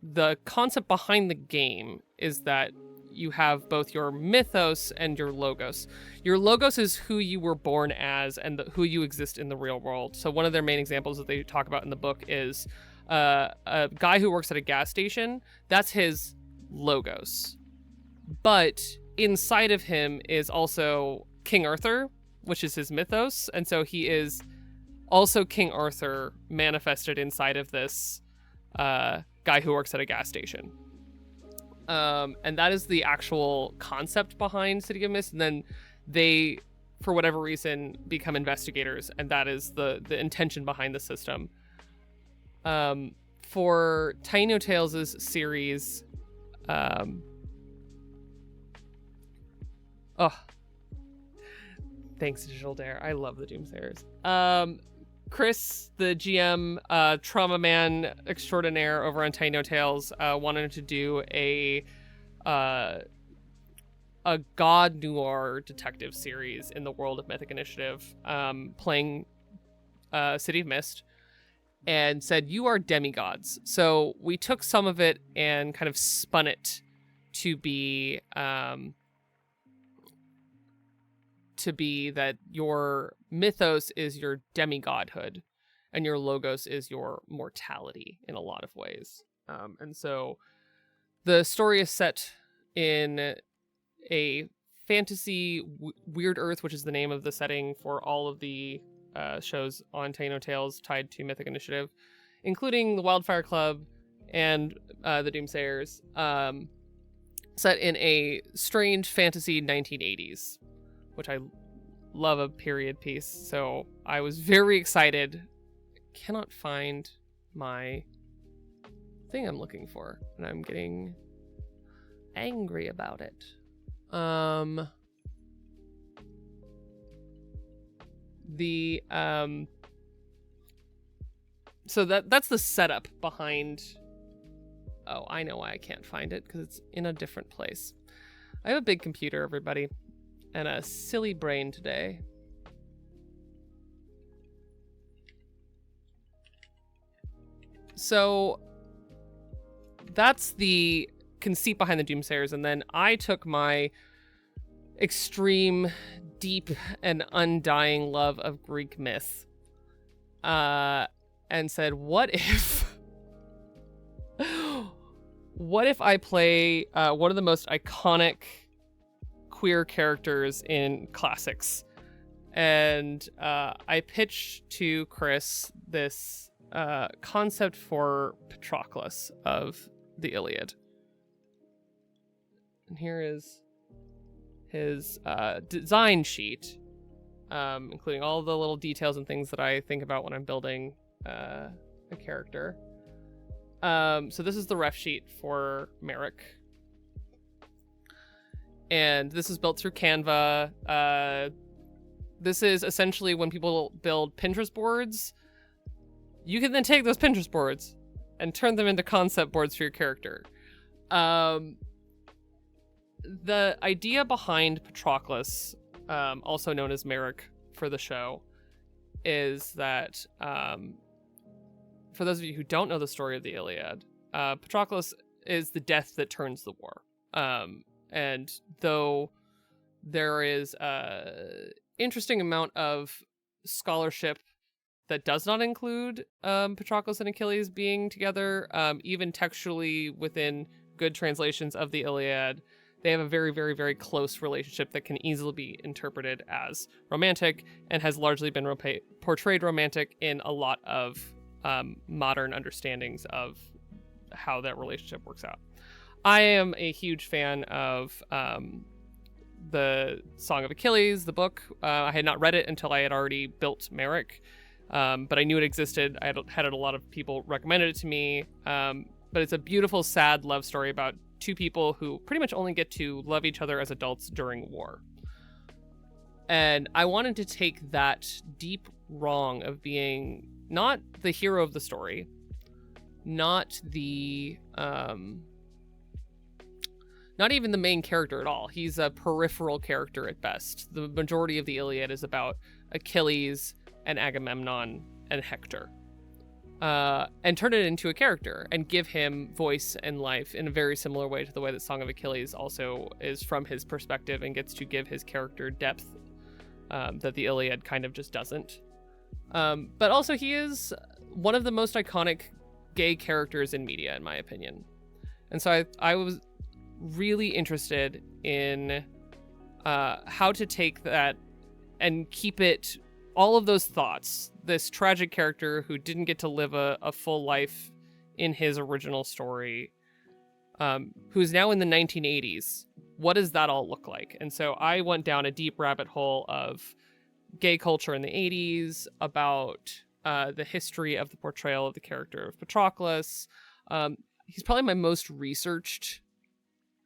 the concept behind the game is that you have both your mythos and your logos. Your logos is who you were born as and who you exist in the real world. So one of their main examples that they talk about in the book is a guy who works at a gas station. That's his logos. But inside of him is also King Arthur, which is his mythos. And so he is also King Arthur manifested inside of this guy who works at a gas station. And that is the actual concept behind City of Mist. And then they, for whatever reason, become investigators, and that is the intention behind the system. For Taino Tales' series, thanks, Digital Dare. I love the Doomsayers. Chris, the GM, trauma man extraordinaire over on Taino Tales, wanted to do a god noir detective series in the world of Mythic Initiative, playing City of Mist, and said, you are demigods. So we took some of it and kind of spun it to be that your mythos is your demigodhood and your logos is your mortality in a lot of ways. And so the story is set in a fantasy Weird Earth, which is the name of the setting for all of the shows on Taino Tales tied to Mythic Initiative, including the Wildfire Club and the Doomsayers, set in a strange fantasy 1980s, which I love a period piece. So I was very excited. Cannot find my thing I'm looking for, and I'm getting angry about it. So that's the setup behind. Oh, I know why I can't find it, because it's in a different place. I have a big computer, everybody, and a silly brain today. So that's the conceit behind the Doomsayers, and then I took my extreme, deep, and undying love of Greek myth, and said, what if I play one of the most iconic queer characters in classics? And I pitched to Chris this concept for Patroclus of the Iliad. And here is his design sheet, including all the little details and things that I think about when I'm building a character. So this is the ref sheet for Merrick. And this is built through Canva. This is essentially when people build Pinterest boards, you can then take those Pinterest boards and turn them into concept boards for your character. The idea behind Patroclus, also known as Merrick for the show, is that, for those of you who don't know the story of the Iliad, Patroclus is the death that turns the war. And though there is an interesting amount of scholarship that does not include Patroclus and Achilles being together, even textually within good translations of the Iliad, they have a very, very, very close relationship that can easily be interpreted as romantic and has largely been portrayed romantic in a lot of modern understandings of how that relationship works out. I am a huge fan of the Song of Achilles, the book. I had not read it until I had already built Merrick, but I knew it existed. I had a lot of people recommended it to me, but it's a beautiful, sad love story about two people who pretty much only get to love each other as adults during war. And I wanted to take that deep wrong of being not the hero of the story, not the not even the main character at all. He's a peripheral character at best. The majority of the Iliad is about Achilles and Agamemnon and Hector. And turn it into a character and give him voice and life in a very similar way to the way that Song of Achilles also is from his perspective and gets to give his character depth that the Iliad kind of just doesn't. But also he is one of the most iconic gay characters in media, in my opinion. And so I was really interested in how to take that and keep it, all of those thoughts, this tragic character who didn't get to live a full life in his original story, who's now in the 1980s. What does that all look like? And so I went down a deep rabbit hole of gay culture in the 80s, about the history of the portrayal of the character of Patroclus. He's probably my most researched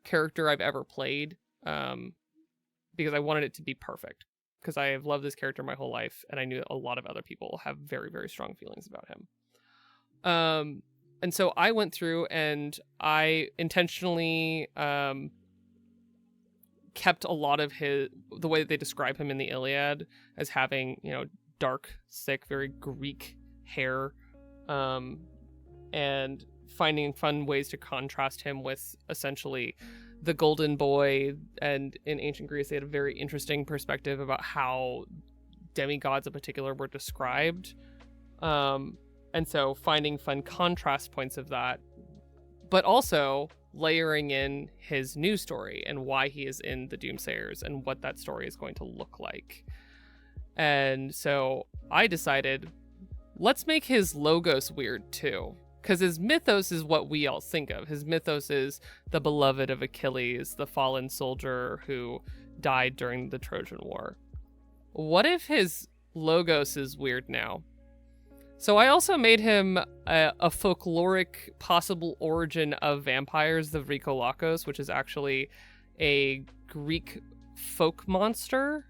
character I've ever played, because I wanted it to be perfect, because I have loved this character my whole life, and I knew a lot of other people have very, very strong feelings about him. And so I went through and I intentionally kept a lot of the way that they describe him in the Iliad as having, dark, thick, very Greek hair, and finding fun ways to contrast him with essentially the golden boy. And in ancient Greece, they had a very interesting perspective about how demigods in particular were described. And so finding fun contrast points of that, but also layering in his new story and why he is in the Doomsayers and what that story is going to look like. And so I decided, let's make his logos weird too. Because his mythos is what we all think of. His mythos is the beloved of Achilles, the fallen soldier who died during the Trojan War. What if his logos is weird now? So I also made him a folkloric possible origin of vampires, the Vrikolakos, which is actually a Greek folk monster.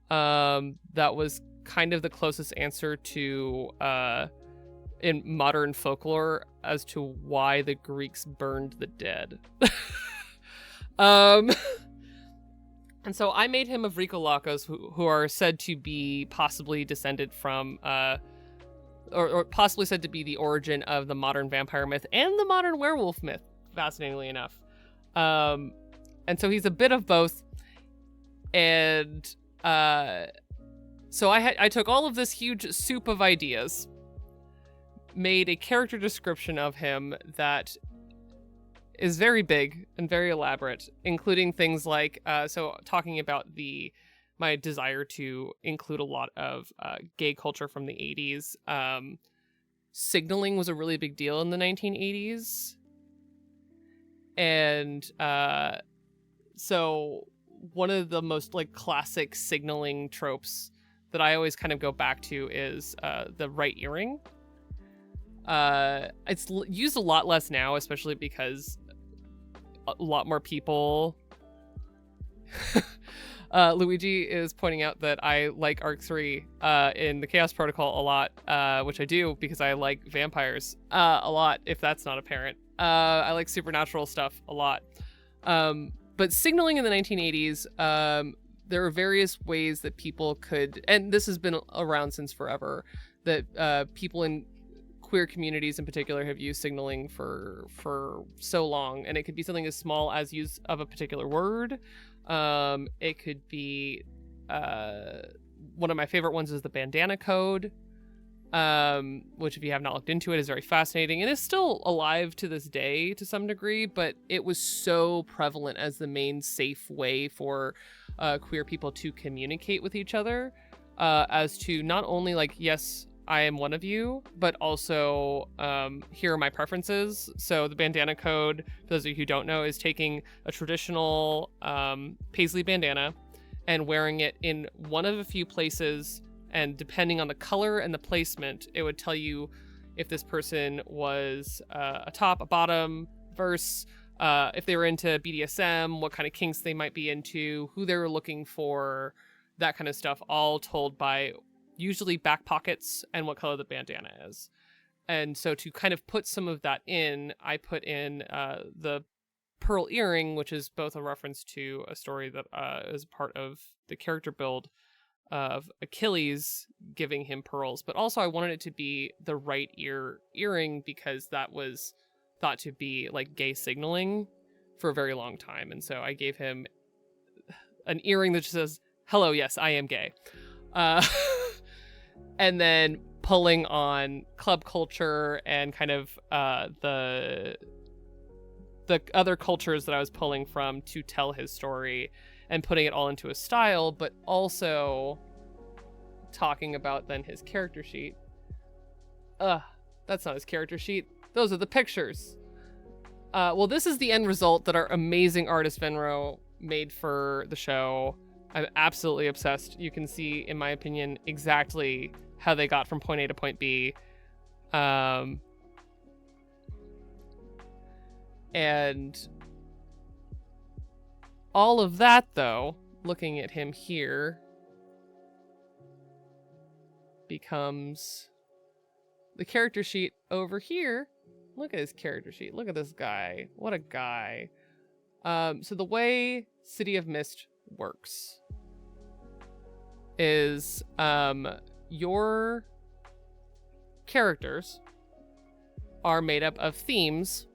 That was kind of the closest answer to in modern folklore as to why the Greeks burned the dead. And so I made him a Vrikolakos who are said to be possibly descended from or possibly said to be the origin of the modern vampire myth and the modern werewolf myth, fascinatingly enough. And so he's a bit of both. And so I took all of this huge soup of ideas, made a character description of him that is very big and very elaborate, including things like, so talking about my desire to include a lot of gay culture from the 80s. Signaling was a really big deal in the 1980s. And so one of the most classic signaling tropes that I always kind of go back to is the right earring. It's used a lot less now, especially because a lot more people... Luigi is pointing out that I like Arc 3 in the Chaos Protocol a lot, which I do because I like vampires a lot, if that's not apparent. I like supernatural stuff a lot. But signaling in the 1980s, there are various ways that people could, and this has been around since forever, that people in queer communities in particular have used signaling for so long. And it could be something as small as use of a particular word. It could be, one of my favorite ones is the bandana code, which if you have not looked into it is very fascinating and is still alive to this day to some degree, but it was so prevalent as the main safe way for queer people to communicate with each other, as to not only yes, I am one of you, but also here are my preferences. So the bandana code, for those of you who don't know, is taking a traditional paisley bandana and wearing it in one of a few places, and depending on the color and the placement, it would tell you if this person was a top, a bottom, verse, if they were into BDSM, what kind of kinks they might be into, who they were looking for, that kind of stuff, all told by usually back pockets and what color the bandana is. And so to kind of put some of that in, I put in the pearl earring, which is both a reference to a story that is part of the character build of Achilles giving him pearls, but also I wanted it to be the right earring because that was thought to be gay signaling for a very long time. And so I gave him an earring that just says, "Hello, yes, I am gay." And then pulling on club culture and kind of the other cultures that I was pulling from to tell his story and putting it all into a style, but also talking about then his character sheet. That's not his character sheet. those are the pictures. Well, this is the end result that our amazing artist Venro made for the show. I'm absolutely obsessed. You can see, in my opinion, exactly how they got from point A to point B. And all of that, though, looking at him here, becomes the character sheet over here. Look at his character sheet. Look at this guy. What a guy. So the way City of Mist works is your characters are made up of themes.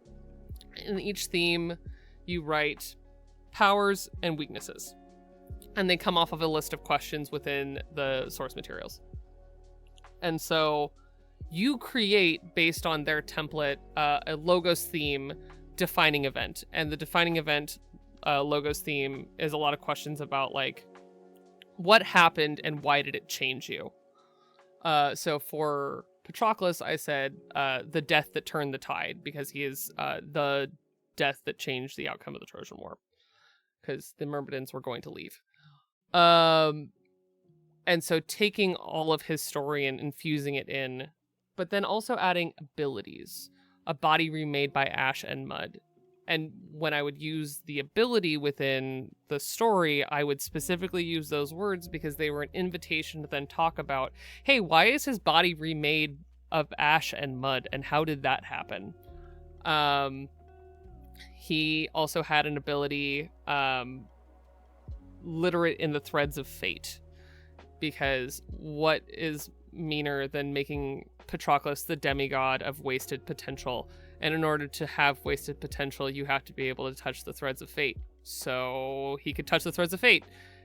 In each theme, you write powers and weaknesses. And they come off of a list of questions within the source materials. And so you create, based on their template, a Logos theme defining event. And the defining event Logos theme is a lot of questions about, like, what happened and why did it change you? So for Patroclus, I said the death that turned the tide, because he is the death that changed the outcome of the Trojan War, because the Myrmidons were going to leave. And so taking all of his story and infusing it in, but then also adding abilities, a body remade by ash and mud. And when I would use the ability within the story, I would specifically use those words because they were an invitation to then talk about, hey, why is his body remade of ash and mud, and how did that happen? He also had an ability, literate in the threads of fate, because what is meaner than making Patroclus the demigod of wasted potential? And in order to have wasted potential, you have to be able to touch the threads of fate. So he could touch the threads of fate.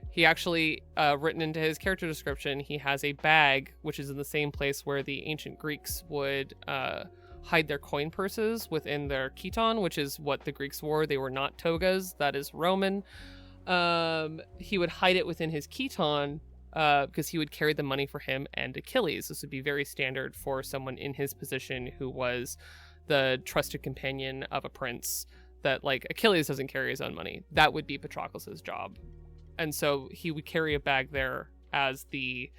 He actually, written into his character description, he has a bag, which is in the same place where the ancient Greeks would hide their coin purses, within their chiton, which is what the Greeks wore. They were not togas. That is Roman. He would hide it within his chiton because he would carry the money for him and Achilles. This would be very standard for someone in his position who was the trusted companion of a prince, that, like, Achilles doesn't carry his own money. That would be Patroclus's job. And so he would carry a bag there as the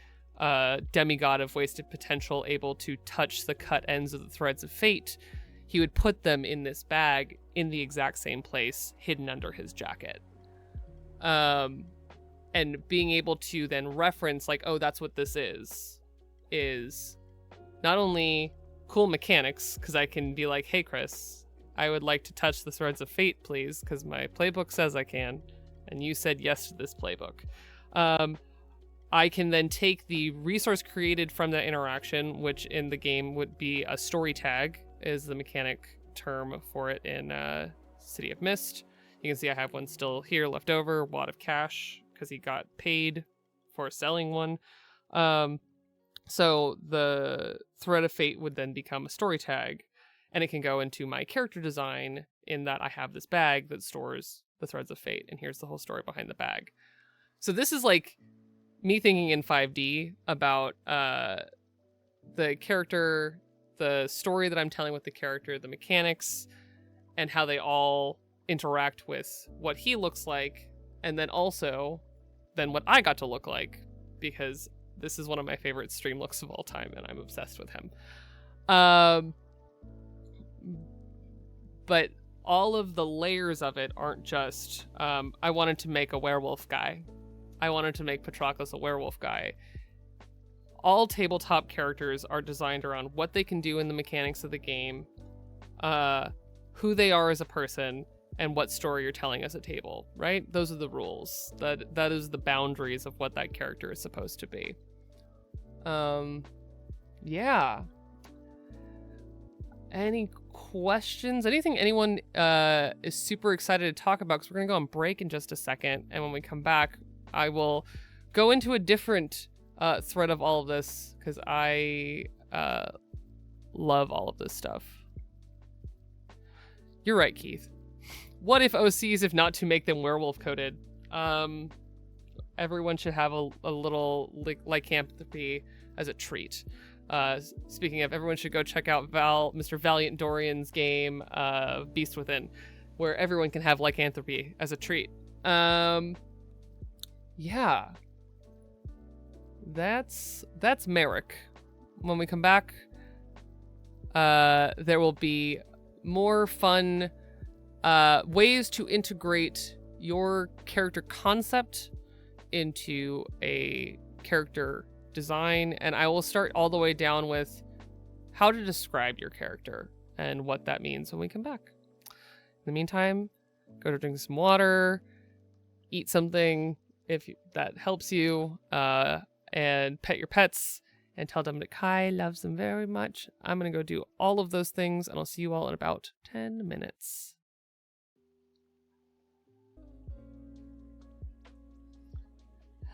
demigod of wasted potential, able to touch the cut ends of the threads of fate. He would put them in this bag in the exact same place, hidden under his jacket. And being able to then reference, like, oh, that's what this is not only cool mechanics, because I can be like, hey, Chris, I would like to touch the threads of fate, please, because my playbook says I can, and you said yes to this playbook. I can then take the resource created from that interaction, which in the game would be a story tag, is the mechanic term for it in City of Mist. You can see I have one still here left over, wad of cash, because he got paid for selling one. So the thread of fate would then become a story tag, and it can go into my character design, in that I have this bag that stores the threads of fate, and here's the whole story behind the bag. So this is like me thinking in 5D about the character, the story that I'm telling with the character, the mechanics, and how they all interact with what he looks like, and then also then what I got to look like, because this is one of my favorite stream looks of all time, and I'm obsessed with him. But all of the layers of it aren't just, I wanted to make a werewolf guy. I wanted to make Patroclus a werewolf guy. All tabletop characters are designed around what they can do in the mechanics of the game, who they are as a person, and what story you're telling as a table, right? Those are the rules. That is the boundaries of what that character is supposed to be. Yeah. Any questions? Anything anyone is super excited to talk about? Because we're going to go on break in just a second. And when we come back, I will go into a different thread of all of this, because I love all of this stuff. You're right, Keith. What if OCs, if not to make them werewolf coded? Everyone should have a little lycanthropy as a treat. Speaking of, everyone should go check out Mr. Valiant Dorian's game, Beast Within, where everyone can have lycanthropy as a treat. Yeah. That's Merrick. When we come back, there will be more fun ways to integrate your character concept into a character design, and I will start all the way down with how to describe your character and what that means when we come back. In the meantime, go to drink some water, eat something if that helps you, and pet your pets and tell them that Kai loves them very much. I'm going to go do all of those things, and I'll see you all in about 10 minutes.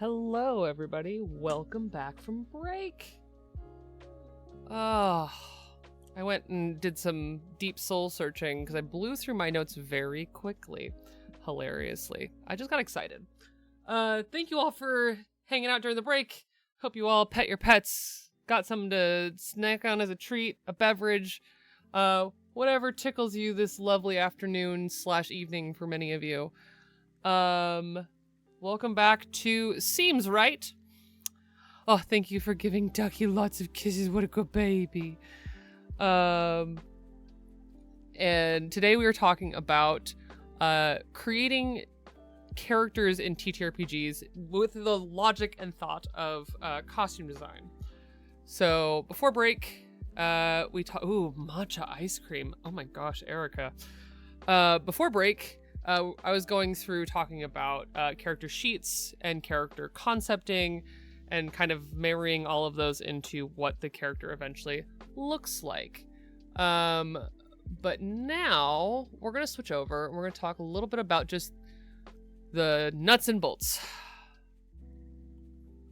Hello, everybody. Welcome back from break. I went and did some deep soul searching because I blew through my notes very quickly, hilariously. I just got excited. Thank you all for hanging out during the break. Hope you all pet your pets, got something to snack on as a treat, a beverage, whatever tickles you this lovely afternoon / evening for many of you. Welcome back to Seems Right. Oh, thank you for giving Ducky lots of kisses. What a good baby. And today we are talking about creating characters in TTRPGs with the logic and thought of costume design. So before break, we talked. Ooh, matcha ice cream. Oh my gosh, Erica. Before break, I was going through talking about character sheets and character concepting and kind of marrying all of those into what the character eventually looks like. But now we're going to switch over and we're going to talk a little bit about just the nuts and bolts.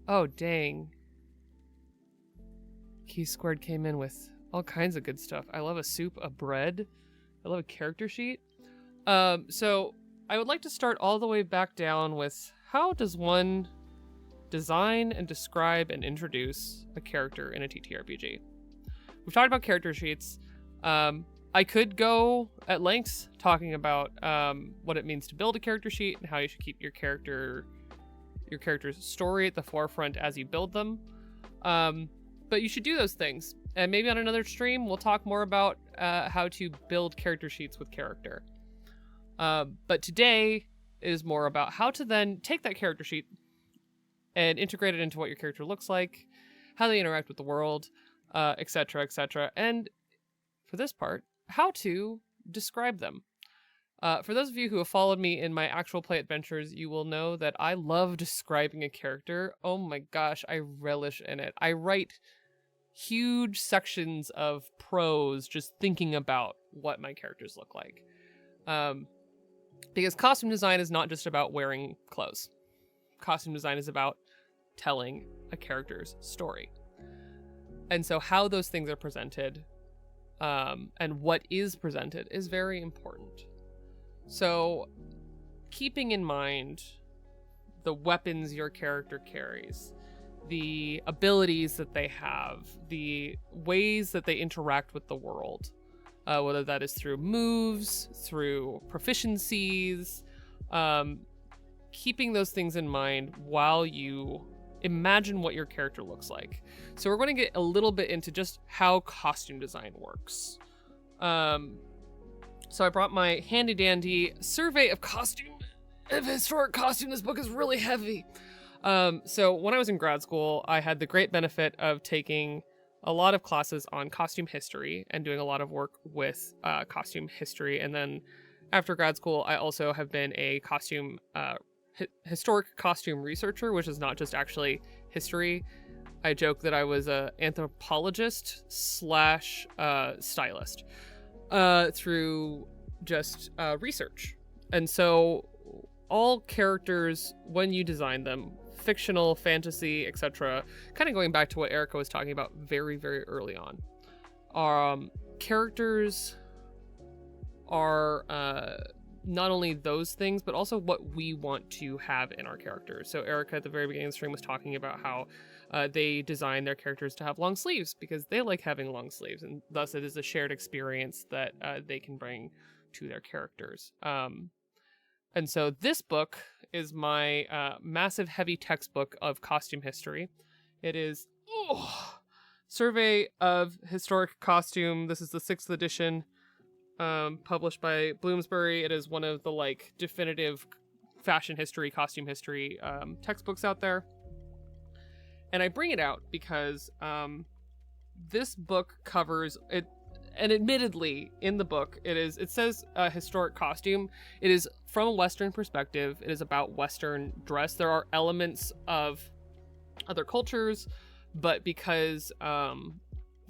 Oh, dang. Key Squared came in with all kinds of good stuff. I love a soup, a bread. I love a character sheet. So I would like to start all the way back down with how does one design and describe and introduce a character in a TTRPG? We've talked about character sheets. I could go at lengths talking about what it means to build a character sheet and how you should keep your character's story at the forefront as you build them. But you should do those things. And maybe on another stream, we'll talk more about how to build character sheets with character. But today is more about how to then take that character sheet and integrate it into what your character looks like, how they interact with the world, etc., etc. And for this part, how to describe them. For those of you who have followed me in my actual play adventures, you will know that I love describing a character. Oh my gosh, I relish in it. I write huge sections of prose just thinking about what my characters look like. Because costume design is not just about wearing clothes. Costume design is about telling a character's story. And so how those things are presented and what is presented is very important. So keeping in mind the weapons your character carries, the abilities that they have, the ways that they interact with the world, whether that is through moves, through proficiencies, keeping those things in mind while you imagine what your character looks like. So we're going to get a little bit into just how costume design works. So I brought my handy dandy survey of historic costume. This book is really heavy. So when I was in grad school, I had the great benefit of taking a lot of classes on costume history and doing a lot of work with costume history. And then after grad school, I also have been a historic costume researcher, which is not just actually history. I joke that I was an anthropologist / stylist through just research. And so all characters, when you design them, fictional, fantasy, etc., kind of going back to what Erica was talking about very, very early on, characters are not only those things, but also what we want to have in our characters. So Erica at the very beginning of the stream was talking about how they design their characters to have long sleeves because they like having long sleeves, and thus it is a shared experience that they can bring to their characters. And so this book is my massive heavy textbook of costume history. It is Survey of Historic Costume. This is the 6th edition, published by Bloomsbury. It is one of the like definitive fashion history, costume history textbooks out there. And I bring it out because this book covers it. And admittedly, in the book, it says historic costume. It is from a Western perspective. It is about Western dress. There are elements of other cultures, but because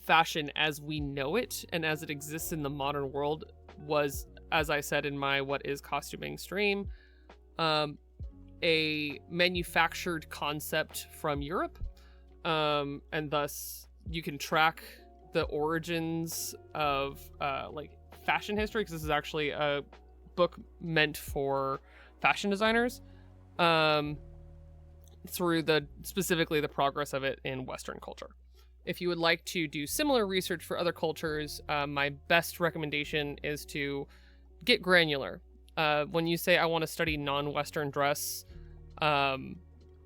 fashion as we know it and as it exists in the modern world was, as I said in my What is Costuming stream, a manufactured concept from Europe. And thus you can track the origins of like fashion history, because this is actually a book meant for fashion designers, through specifically the progress of it in Western culture. If you would like to do similar research for other cultures, my best recommendation is to get granular. When you say I want to study non-Western dress, a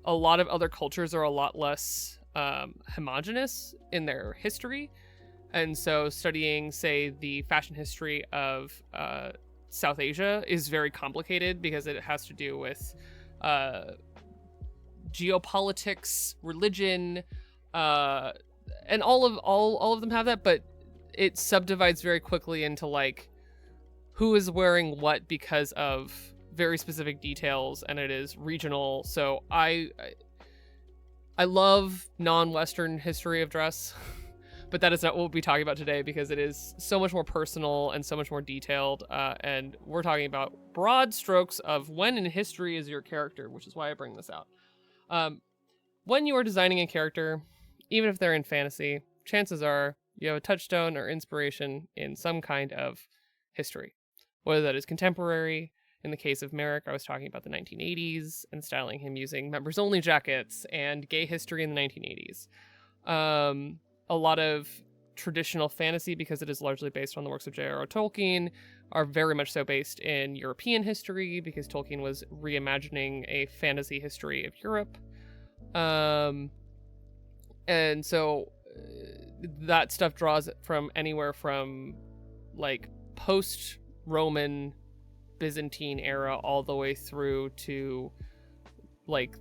lot of other cultures are a lot less homogenous in their history. And so studying, say, the fashion history of South Asia is very complicated because it has to do with geopolitics, religion, and all of them have that, but it subdivides very quickly into like who is wearing what because of very specific details, and it is regional. So I love non-Western history of dress. But that is not what we'll be talking about today, because it is so much more personal and so much more detailed. And we're talking about broad strokes of when in history is your character, which is why I bring this out. When you are designing a character, even if they're in fantasy, chances are you have a touchstone or inspiration in some kind of history. Whether that is contemporary. In the case of Merrick, I was talking about the 1980s and styling him using members-only jackets and gay history in the 1980s. A lot of traditional fantasy, because it is largely based on the works of J.R.R. Tolkien, are very much so based in European history, because Tolkien was reimagining a fantasy history of Europe. And so that stuff draws from anywhere from like post-Roman Byzantine era all the way through to like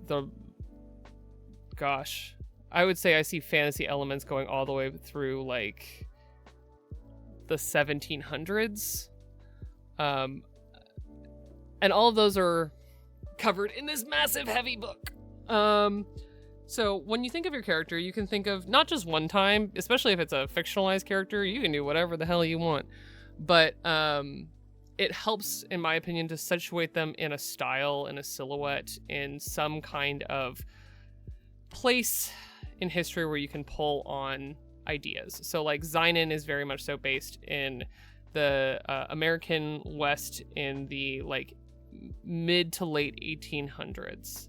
I would say I see fantasy elements going all the way through like the 1700s. And all of those are covered in this massive heavy book. So when you think of your character, you can think of not just one time, especially if it's a fictionalized character, you can do whatever the hell you want. But it helps, in my opinion, to situate them in a style, in a silhouette, in some kind of place in history where you can pull on ideas. So like Zeinen is very much so based in the American West in the like mid to late 1800s.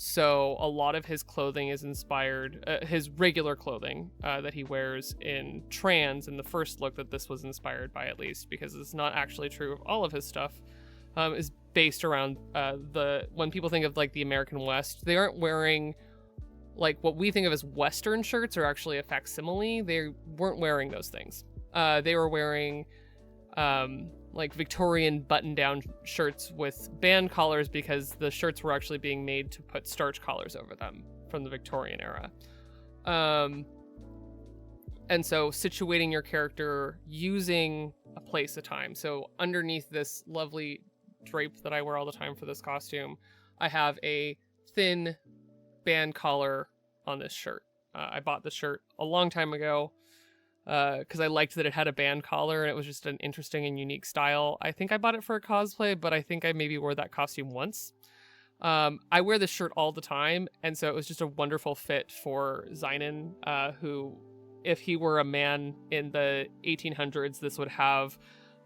So a lot of his clothing is inspired, his regular clothing that he wears in Trans, in the first look that this was inspired by, at least, because it's not actually true of all of his stuff, is based around when people think of like the American West, they aren't wearing like what we think of as Western shirts, are actually a facsimile. They weren't wearing those things. They were wearing like Victorian button-down shirts with band collars, because the shirts were actually being made to put starch collars over them from the Victorian era. And so situating your character using a place, a time. So underneath this lovely drape that I wear all the time for this costume, I have a thin band collar on this shirt. I bought this shirt a long time ago because I liked that it had a band collar, and it was just an interesting and unique style. I think I bought it for a cosplay, but I think I maybe wore that costume once. I wear this shirt all the time, and so it was just a wonderful fit for Zeinen, who, if he were a man in the 1800s, this would have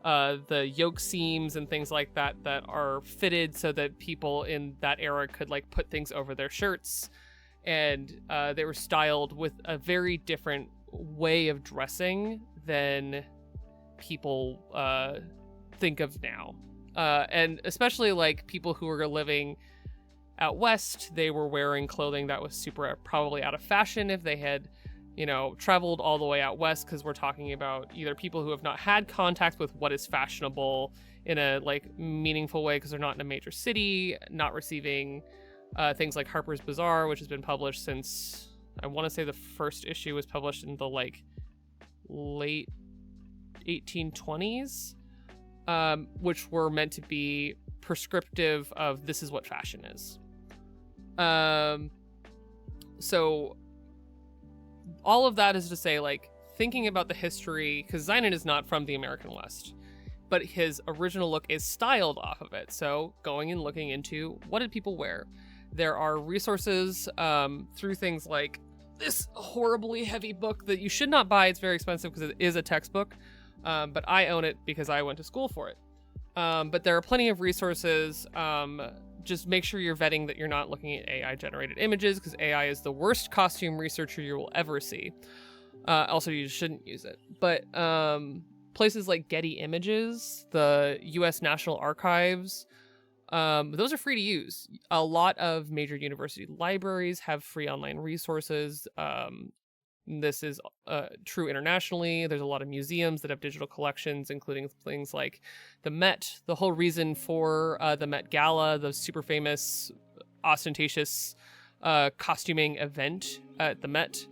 the yoke seams and things like that that are fitted so that people in that era could like put things over their shirts and they were styled with a very different way of dressing than people think of now. And especially like people who were living out west, they were wearing clothing that was super probably out of fashion if they had, you know, traveled all the way out west, because we're talking about either people who have not had contact with what is fashionable in a like meaningful way because they're not in a major city, not receiving things like Harper's Bazaar, which has been published since, I want to say the first issue was published in the like late 1820s, which were meant to be prescriptive of this is what fashion is. So all of that is to say, like, thinking about the history, because Zeinan is not from the American West, but his original look is styled off of it. So going and looking into what did people wear. There are resources through things like this horribly heavy book that you should not buy. It's very expensive because it is a textbook, but I own it because I went to school for it. But there are plenty of resources. Just make sure you're vetting that you're not looking at AI generated images, because AI is the worst costume researcher you will ever see. Also, you shouldn't use it. But places like Getty Images, the US National Archives, those are free to use. A lot of major university libraries have free online resources. This is true internationally. There's a lot of museums that have digital collections, including things like the Met. The whole reason for the Met Gala, the super famous, ostentatious costuming event at the Met,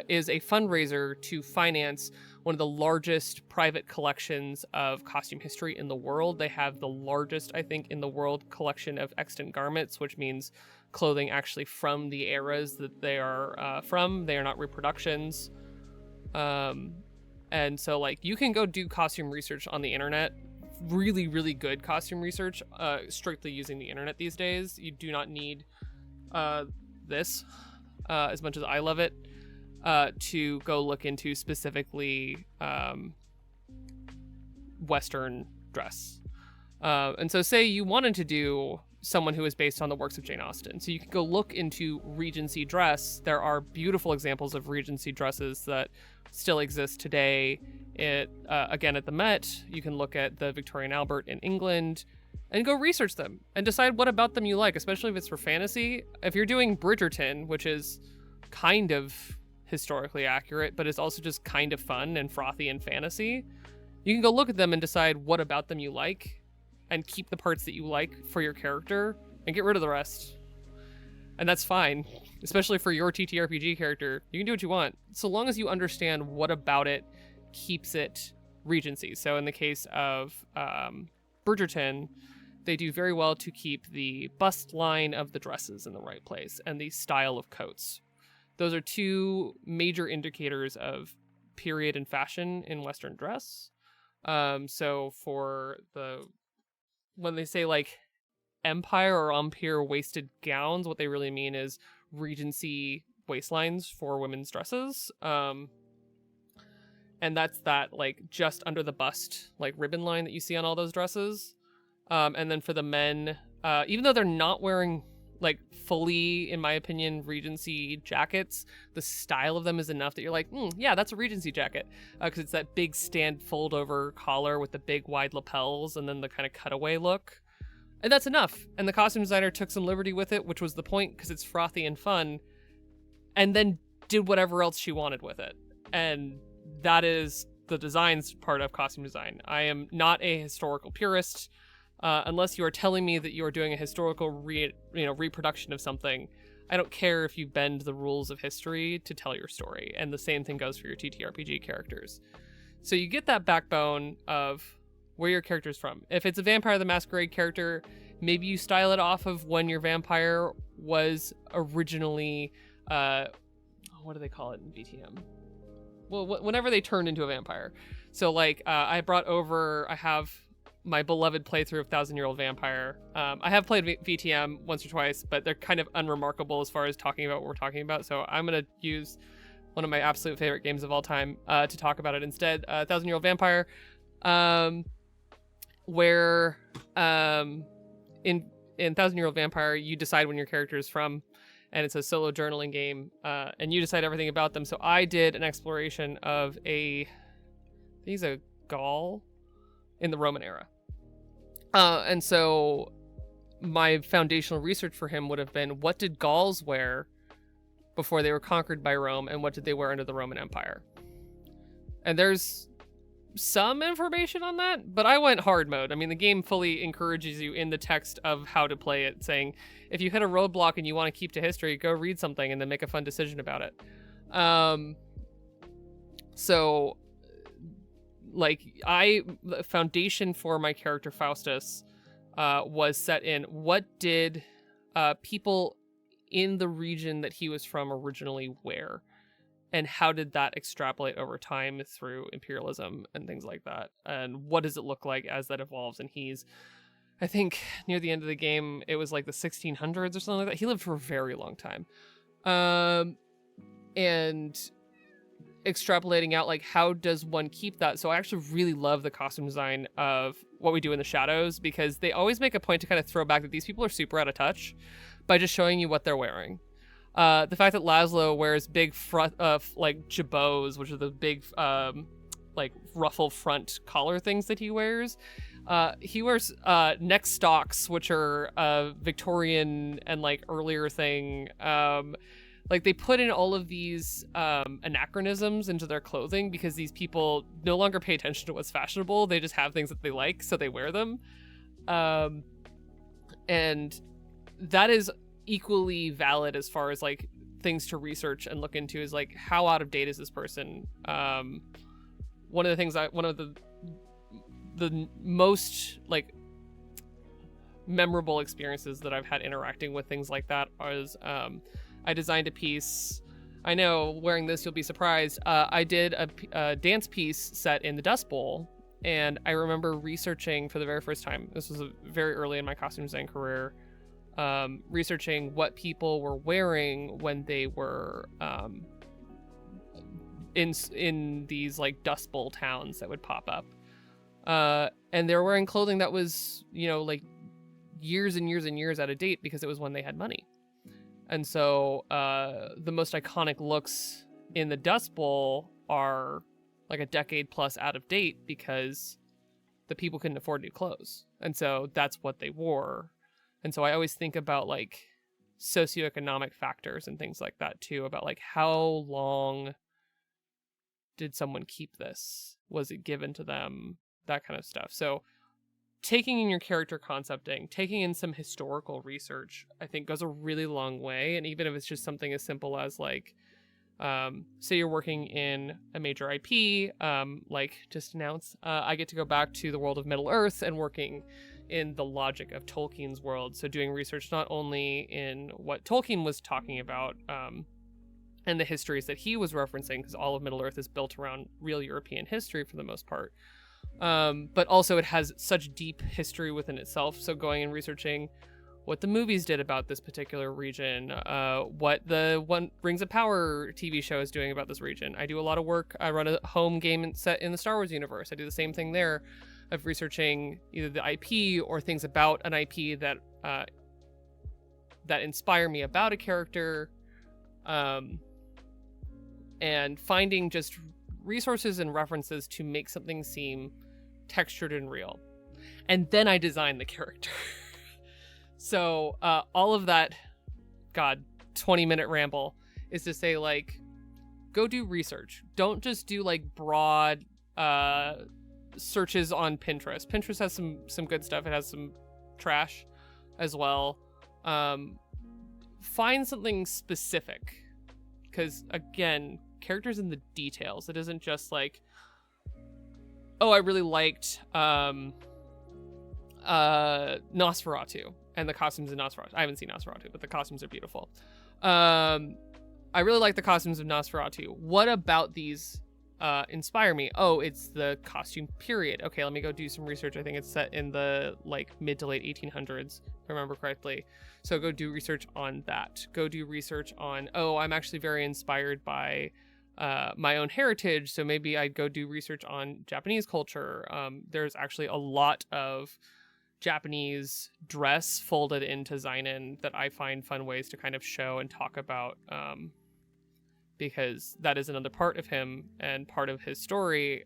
is a fundraiser to finance one of the largest private collections of costume history in the world. They have the largest, I think, in the world collection of extant garments, which means clothing actually from the eras that they are from. They are not reproductions. And so, like, you can go do costume research on the internet, really, really good costume research, strictly using the internet these days. You do not need this, as much as I love it, to go look into specifically Western dress. And so say you wanted to do someone who is based on the works of Jane Austen. So you could go look into Regency dress. There are beautiful examples of Regency dresses that still exist today. Again, at the Met, you can look at the Victoria and Albert in England and go research them and decide what about them you like, especially if it's for fantasy. If you're doing Bridgerton, which is kind of historically accurate, but it's also just kind of fun and frothy and fantasy, you can go look at them and decide what about them you like and keep the parts that you like for your character and get rid of the rest. And that's fine, especially for your TTRPG character. You can do what you want, so long as you understand what about it keeps it Regency. So in the case of Bridgerton, they do very well to keep the bust line of the dresses in the right place and the style of coats. Those are two major indicators of period and fashion in Western dress. So for when they say like Empire or Empire waisted gowns, what they really mean is Regency waistlines for women's dresses. And that's that like just under the bust, like ribbon line that you see on all those dresses. And then for the men, even though they're not wearing like fully, in my opinion, Regency jackets, the style of them is enough that you're like, yeah, that's a Regency jacket, because it's that big stand fold over collar with the big wide lapels and then the kind of cutaway look, and that's enough. And the costume designer took some liberty with it, which was the point, because it's frothy and fun, and then did whatever else she wanted with it. And that is the designs part of costume design. I am not a historical purist. Unless you are telling me that you are doing a historical reproduction of something, I don't care if you bend the rules of history to tell your story. And the same thing goes for your TTRPG characters. So you get that backbone of where your character's from. If it's a Vampire the Masquerade character, maybe you style it off of when your vampire was originally, what do they call it in VTM? Well, whenever they turned into a vampire. So like, I have my beloved playthrough of 1,000-Year-Old Vampire. I have played VTM once or twice, but they're kind of unremarkable as far as talking about what we're talking about. So I'm going to use one of my absolute favorite games of all time to talk about it instead. 1,000-Year-Old Vampire, where in 1,000-Year-Old Vampire, you decide when your character is from. and it's a solo journaling game, and you decide everything about them. So I did an exploration of he's a Gaul in the Roman era. And so my foundational research for him would have been, what did Gauls wear before they were conquered by Rome, and what did they wear under the Roman Empire? And there's some information on that, but I went hard mode. I mean, the game fully encourages you in the text of how to play it, saying if you hit a roadblock and you want to keep to history, go read something and then make a fun decision about it. So like the foundation for my character Faustus was set in what did people in the region that he was from originally wear, and how did that extrapolate over time through imperialism and things like that, and what does it look like as that evolves. And he's, I think near the end of the game, it was like the 1600s or something like that. He lived for a very long time, and extrapolating out like how does one keep that. So I actually really love the costume design of What We Do in the Shadows, because they always make a point to kind of throw back that these people are super out of touch by just showing you what they're wearing. The fact that Laszlo wears big like jabots, which are the big like ruffle front collar things that he wears. He wears neck stocks, which are a Victorian and like earlier thing. Like they put in all of these anachronisms into their clothing because these people no longer pay attention to what's fashionable. They just have things that they like, so they wear them. And that is equally valid as far as like things to research and look into, is like how out of date is this person. One of the most like memorable experiences that I've had interacting with things like that is I designed a piece. I know wearing this you'll be surprised. I did a dance piece set in the Dust Bowl, and I remember researching for the very first time. This was very early in my costume design career. Researching what people were wearing when they were in these like Dust Bowl towns that would pop up, and they were wearing clothing that was, you know, like years and years and years out of date because it was when they had money. And so the most iconic looks in the Dust Bowl are like a decade plus out of date because the people couldn't afford new clothes, and so that's what they wore. And so I always think about like socioeconomic factors and things like that too, about like how long did someone keep this? Was it given to them? That kind of stuff. So taking in your character concepting, taking in some historical research, I think goes a really long way. And even if it's just something as simple as like, say you're working in a major IP, like just announced, I get to go back to the world of Middle Earth and working in the logic of Tolkien's world. So doing research not only in what Tolkien was talking about and the histories that he was referencing, because all of Middle Earth is built around real European history for the most part, but also it has such deep history within itself. So going and researching what the movies did about this particular region, what the One Rings of Power TV show is doing about this region. I do a lot of work. I run a home game set in the Star Wars universe. I do the same thing there, of researching either the IP or things about an IP that that inspire me about a character, and finding just resources and references to make something seem textured and real. And then I design the character. So all of that, 20-minute ramble is to say, like, go do research. Don't just do like broad searches on Pinterest. Pinterest has some good stuff. It has some trash as well. Find something specific, because again, characters in the details. It isn't just like, oh, I really liked Nosferatu and the costumes in Nosferatu. I haven't seen Nosferatu, but the costumes are beautiful. I really like the costumes of Nosferatu. What about these inspire me? Oh, it's the costume period. Okay, let me go do some research. I think it's set in the like mid to late 1800s, if I remember correctly. So go do research on that. Go do research on, oh, I'm actually very inspired by my own heritage, so maybe I'd go do research on Japanese culture. There's actually a lot of Japanese dress folded into Seinen that I find fun ways to kind of show and talk about, because that is another part of him and part of his story.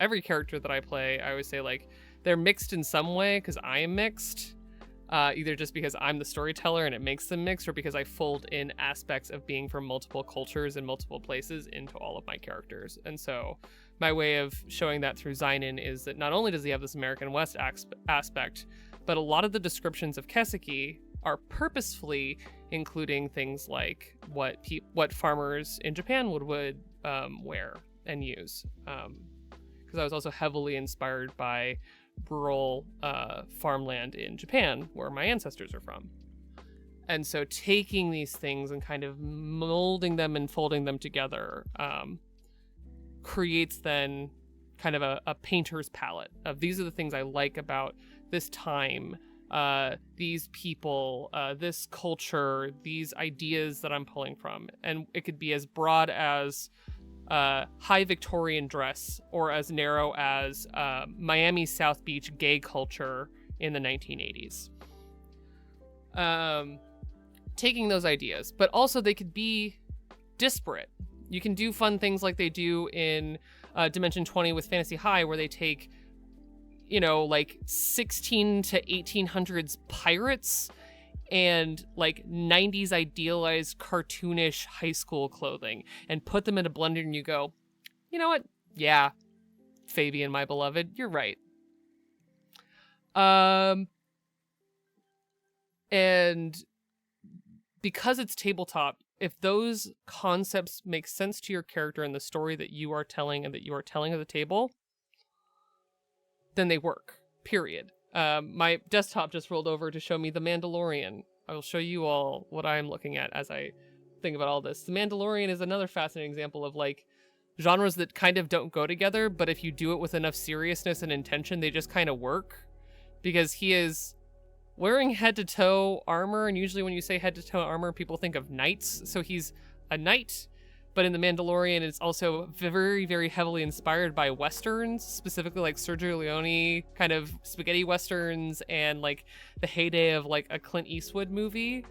Every character that I play, I always say, like, they're mixed in some way because I am mixed, either just because I'm the storyteller and it makes them mixed, or because I fold in aspects of being from multiple cultures and multiple places into all of my characters. And so my way of showing that through Seinen is that not only does he have this American West aspect, but a lot of the descriptions of Keseki are purposefully including things like what farmers in Japan would wear and use. Because I was also heavily inspired by rural farmland in Japan, where my ancestors are from. And so taking these things and kind of molding them and folding them together creates then kind of a painter's palette of these are the things I like about this time, these people, this culture, these ideas that I'm pulling from. And it could be as broad as high Victorian dress, or as narrow as Miami South Beach gay culture in the 1980s. Taking those ideas, but also they could be disparate. You can do fun things like they do in Dimension 20 with Fantasy High, where they take, like 16 to 1800s pirates and like 90s idealized cartoonish high school clothing and put them in a blender, and you go, you know what? Yeah, Fabian, my beloved, you're right. And because it's tabletop, if those concepts make sense to your character and the story that you are telling and that you are telling at the table, then they work, period. My desktop just rolled over to show me The Mandalorian. I will show you all what I'm looking at as I think about all this. The Mandalorian is another fascinating example of like genres that kind of don't go together, but if you do it with enough seriousness and intention, they just kind of work. Because he is wearing head-to-toe armor, and usually when you say head-to-toe armor, people think of knights. So he's a knight, but in The Mandalorian, it's also very, very heavily inspired by westerns, specifically like Sergio Leone kind of spaghetti westerns and like the heyday of like a Clint Eastwood movie.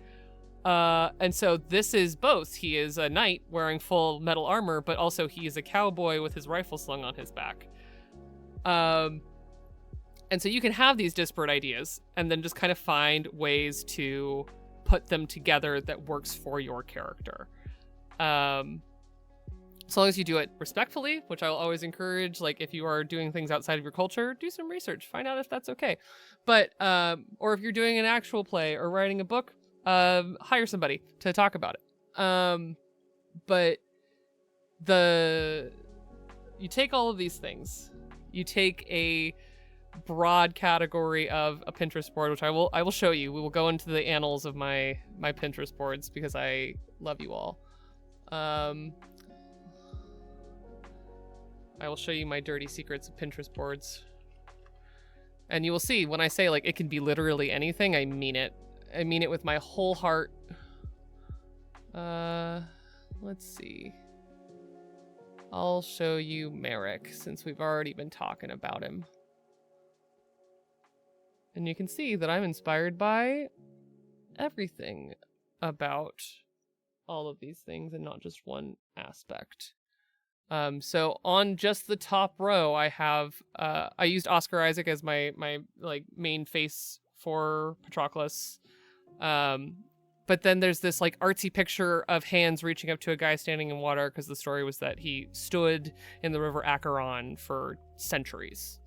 And so this is both. He is a knight wearing full metal armor, but also he is a cowboy with his rifle slung on his back. And so you can have these disparate ideas and then just kind of find ways to put them together that works for your character. As long as you do it respectfully, which I'll always encourage. Like if you are doing things outside of your culture, do some research, find out if that's okay. But, or if you're doing an actual play or writing a book, hire somebody to talk about it. But you take all of these things, you take a broad category of a Pinterest board, which I will show you. We will go into the annals of my Pinterest boards because I love you all. I will show you my dirty secrets of Pinterest boards. And you will see when I say like it can be literally anything, I mean it. I mean it with my whole heart. Let's see. I'll show you Merrick since we've already been talking about him. And you can see that I'm inspired by everything about all of these things and not just one aspect. So on just the top row, I have, I used Oscar Isaac as my like main face for Patroclus. But then there's this like artsy picture of hands reaching up to a guy standing in water because the story was that he stood in the river Acheron for centuries.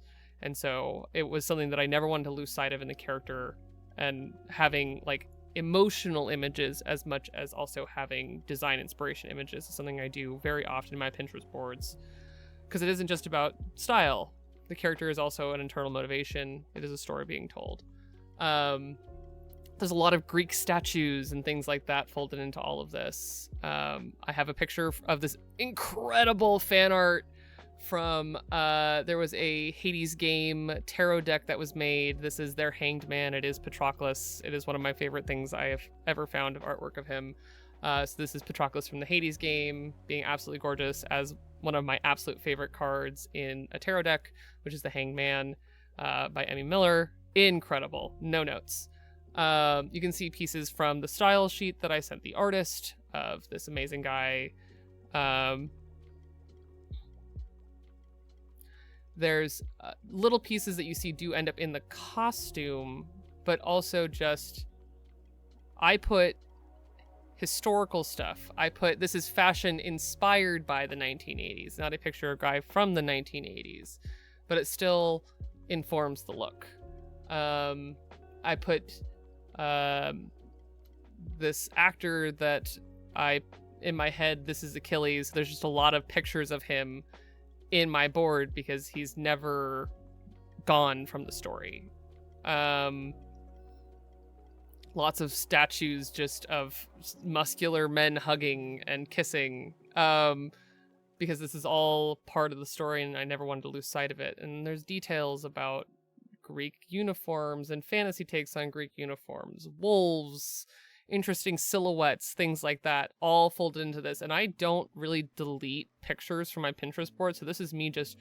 And so it was something that I never wanted to lose sight of in the character, and having like emotional images as much as also having design inspiration images is something I do very often in my Pinterest boards, because it isn't just about style. The character is also an internal motivation. It is a story being told. There's a lot of Greek statues and things like that folded into all of this. I have a picture of this incredible fan art from, there was a Hades game tarot deck that was made. This is their Hanged Man. It is Patroclus. It is one of my favorite things I have ever found of artwork of him. So this is Patroclus from the Hades game, being absolutely gorgeous as one of my absolute favorite cards in a tarot deck, which is the Hanged Man by Emmy Miller. incredible. No notes. You can see pieces from the style sheet that I sent the artist of this amazing guy. There's little pieces that you see do end up in the costume, but also just, I put historical stuff. This is fashion inspired by the 1980s, not a picture of a guy from the 1980s, but it still informs the look. I put this actor that in my head, this is Achilles. There's just a lot of pictures of him in my board because he's never gone from the story. Lots of statues just of muscular men hugging and kissing, because this is all part of the story and I never wanted to lose sight of it. And there's details about Greek uniforms and fantasy takes on Greek uniforms, wolves, interesting silhouettes, things like that, all folded into this. And I don't really delete pictures from my Pinterest board, so this is me just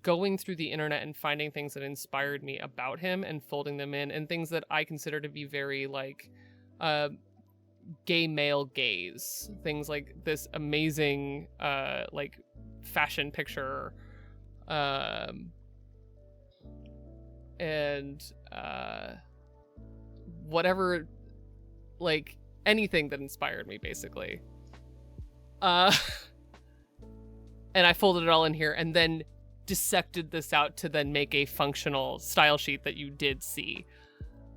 going through the internet and finding things that inspired me about him and folding them in, and things that I consider to be very like gay male gaze, things like this amazing like fashion picture, and whatever, like anything that inspired me basically. And I folded it all in here and then dissected this out to then make a functional style sheet that you did see.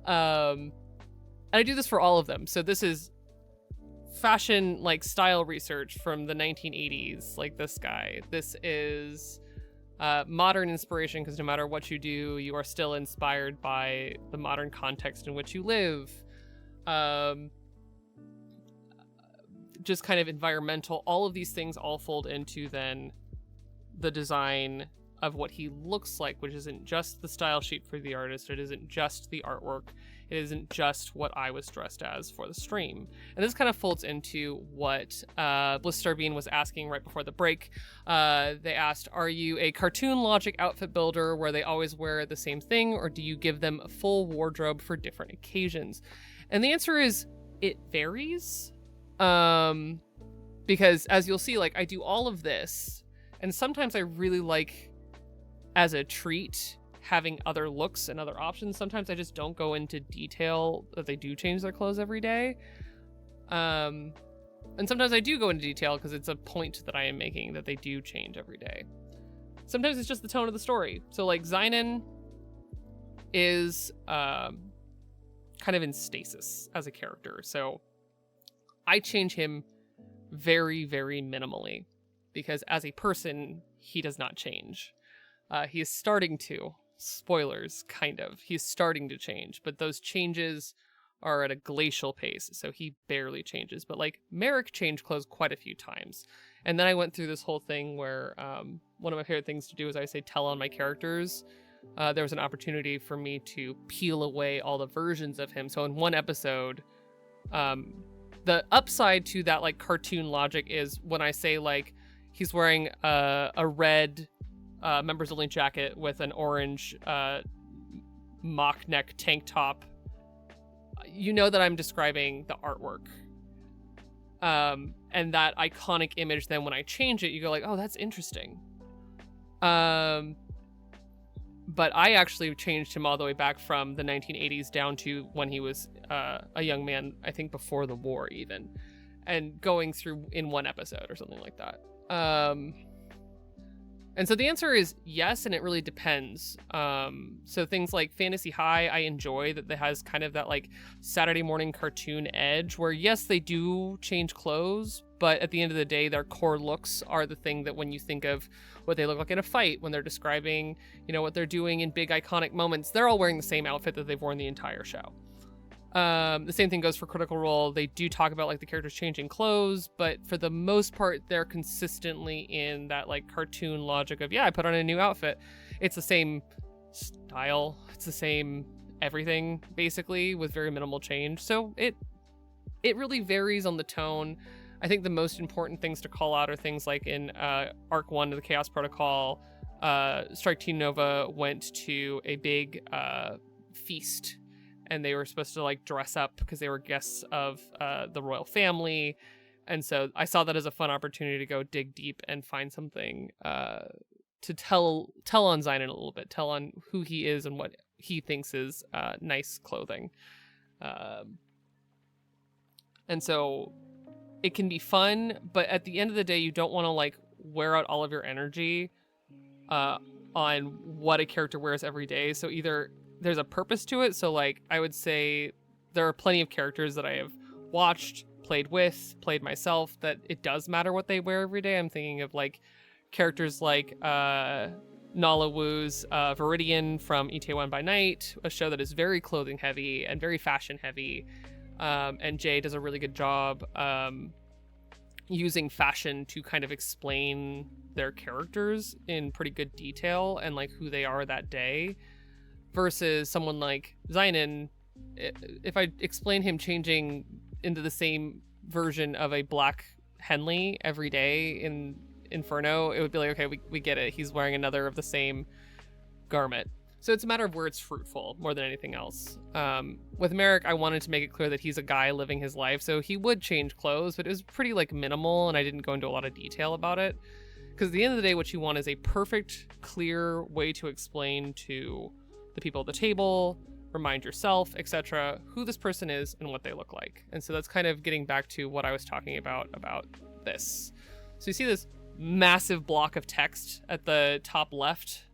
And I do this for all of them. So this is fashion, like style research from the 1980s, like this guy. This is modern inspiration, because no matter what you do, you are still inspired by the modern context in which you live. Just kind of environmental. All of these things all fold into then the design of what he looks like, which isn't just the style sheet for the artist. It isn't just the artwork. It isn't just what I was dressed as for the stream. And this kind of folds into what Bliss Starbean was asking right before the break. They asked, are you a cartoon logic outfit builder where they always wear the same thing, or do you give them a full wardrobe for different occasions? And the answer is, it varies. Because as you'll see, like I do all of this, and sometimes I really like, as a treat, having other looks and other options. Sometimes I just don't go into detail that they do change their clothes every day. And sometimes I do go into detail because it's a point that I am making that they do change every day. Sometimes it's just the tone of the story. So like Zynon is kind of in stasis as a character. So I change him very, very minimally because as a person, he does not change. He is starting to. Spoilers, kind of. He's starting to change, but those changes are at a glacial pace, so he barely changes. But like Merrick changed clothes quite a few times. And then I went through this whole thing where one of my favorite things to do is I say tell on my characters. There was an opportunity for me to peel away all the versions of him. So in one episode, the upside to that like cartoon logic is when I say like he's wearing a red members only jacket with an orange mock neck tank top, you know that I'm describing the artwork. And that iconic image, then when I change it, you go like, oh, that's interesting. But I actually changed him all the way back from the 1980s down to when he was a young man, I think before the war even, and going through in one episode or something like that. And so the answer is yes, and it really depends. So things like Fantasy High, I enjoy that it has kind of that like Saturday morning cartoon edge where yes, they do change clothes, but at the end of the day, their core looks are the thing that when you think of what they look like in a fight, when they're describing, you know, what they're doing in big iconic moments, they're all wearing the same outfit that they've worn the entire show. The same thing goes for Critical Role. They do talk about like the characters changing clothes, but for the most part, they're consistently in that like cartoon logic of, yeah, I put on a new outfit. It's the same style. It's the same everything basically with very minimal change. So it really varies on the tone. I think the most important things to call out are things like in Arc 1 of the Chaos Protocol, Strike Team Nova went to a big feast, and they were supposed to like dress up because they were guests of the royal family. And so I saw that as a fun opportunity to go dig deep and find something to tell on Zynon a little bit, tell on who he is and what he thinks is nice clothing. And so it can be fun, but at the end of the day, you don't want to like wear out all of your energy on what a character wears every day. So either there's a purpose to it. So like I would say there are plenty of characters that I have watched, played with, played myself, that it does matter what they wear every day. I'm thinking of like characters like Nala Wu's Viridian from Itaewon by Night, a show that is very clothing heavy and very fashion heavy. And Jay does a really good job using fashion to kind of explain their characters in pretty good detail and like who they are that day, versus someone like Zynon. If I explain him changing into the same version of a black Henley every day in Inferno, it would be like, okay, we get it. He's wearing another of the same garment. So it's a matter of where it's fruitful more than anything else. With Merrick, I wanted to make it clear that he's a guy living his life, so he would change clothes, but it was pretty like minimal, and I didn't go into a lot of detail about it. Because at the end of the day, what you want is a perfect, clear way to explain to the people at the table, remind yourself, etc., who this person is and what they look like. And so that's kind of getting back to what I was talking about this. So you see this massive block of text at the top left.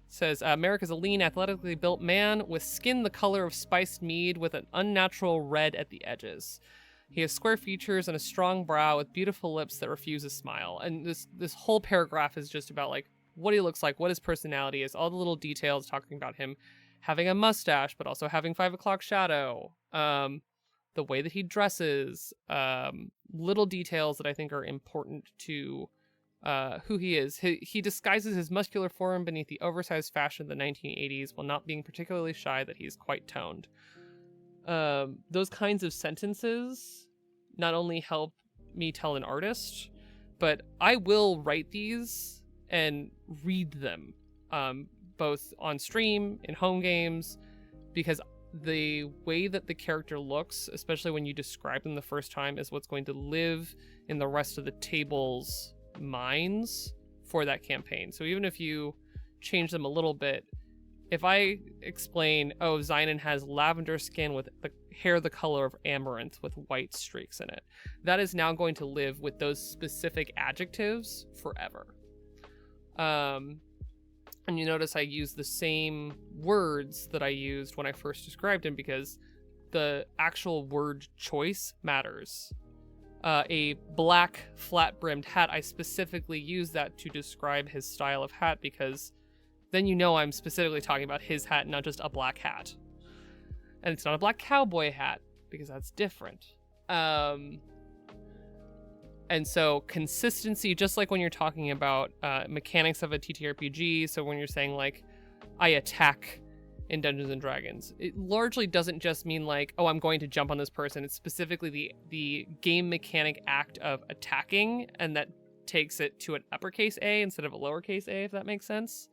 It says, Merrick is a lean, athletically built man with skin the color of spiced mead with an unnatural red at the edges. He has square features and a strong brow with beautiful lips that refuse a smile. And this whole paragraph is just about like what he looks like, what his personality is, all the little details talking about him having a mustache, but also having 5 o'clock shadow, the way that he dresses, little details that I think are important to who he is. He disguises his muscular form beneath the oversized fashion of the 1980s while not being particularly shy that he's quite toned. Those kinds of sentences not only help me tell an artist, but I will write these and read them, both on stream, in home games, because the way that the character looks, especially when you describe them the first time, is what's going to live in the rest of the table's minds for that campaign. So even if you change them a little bit, if I explain, oh, Zynon has lavender skin with the hair the color of amaranth with white streaks in it, that is now going to live with those specific adjectives forever. And you notice I use the same words that I used when I first described him because the actual word choice matters. A black flat-brimmed hat, I specifically use that to describe his style of hat because then you know I'm specifically talking about his hat, not just a black hat. And it's not a black cowboy hat because that's different. And so consistency, just like when you're talking about mechanics of a TTRPG, so when you're saying like, I attack in Dungeons and Dragons, it largely doesn't just mean like, oh, I'm going to jump on this person. It's specifically the game mechanic act of attacking, and that takes it to an uppercase A instead of a lowercase a, if that makes sense.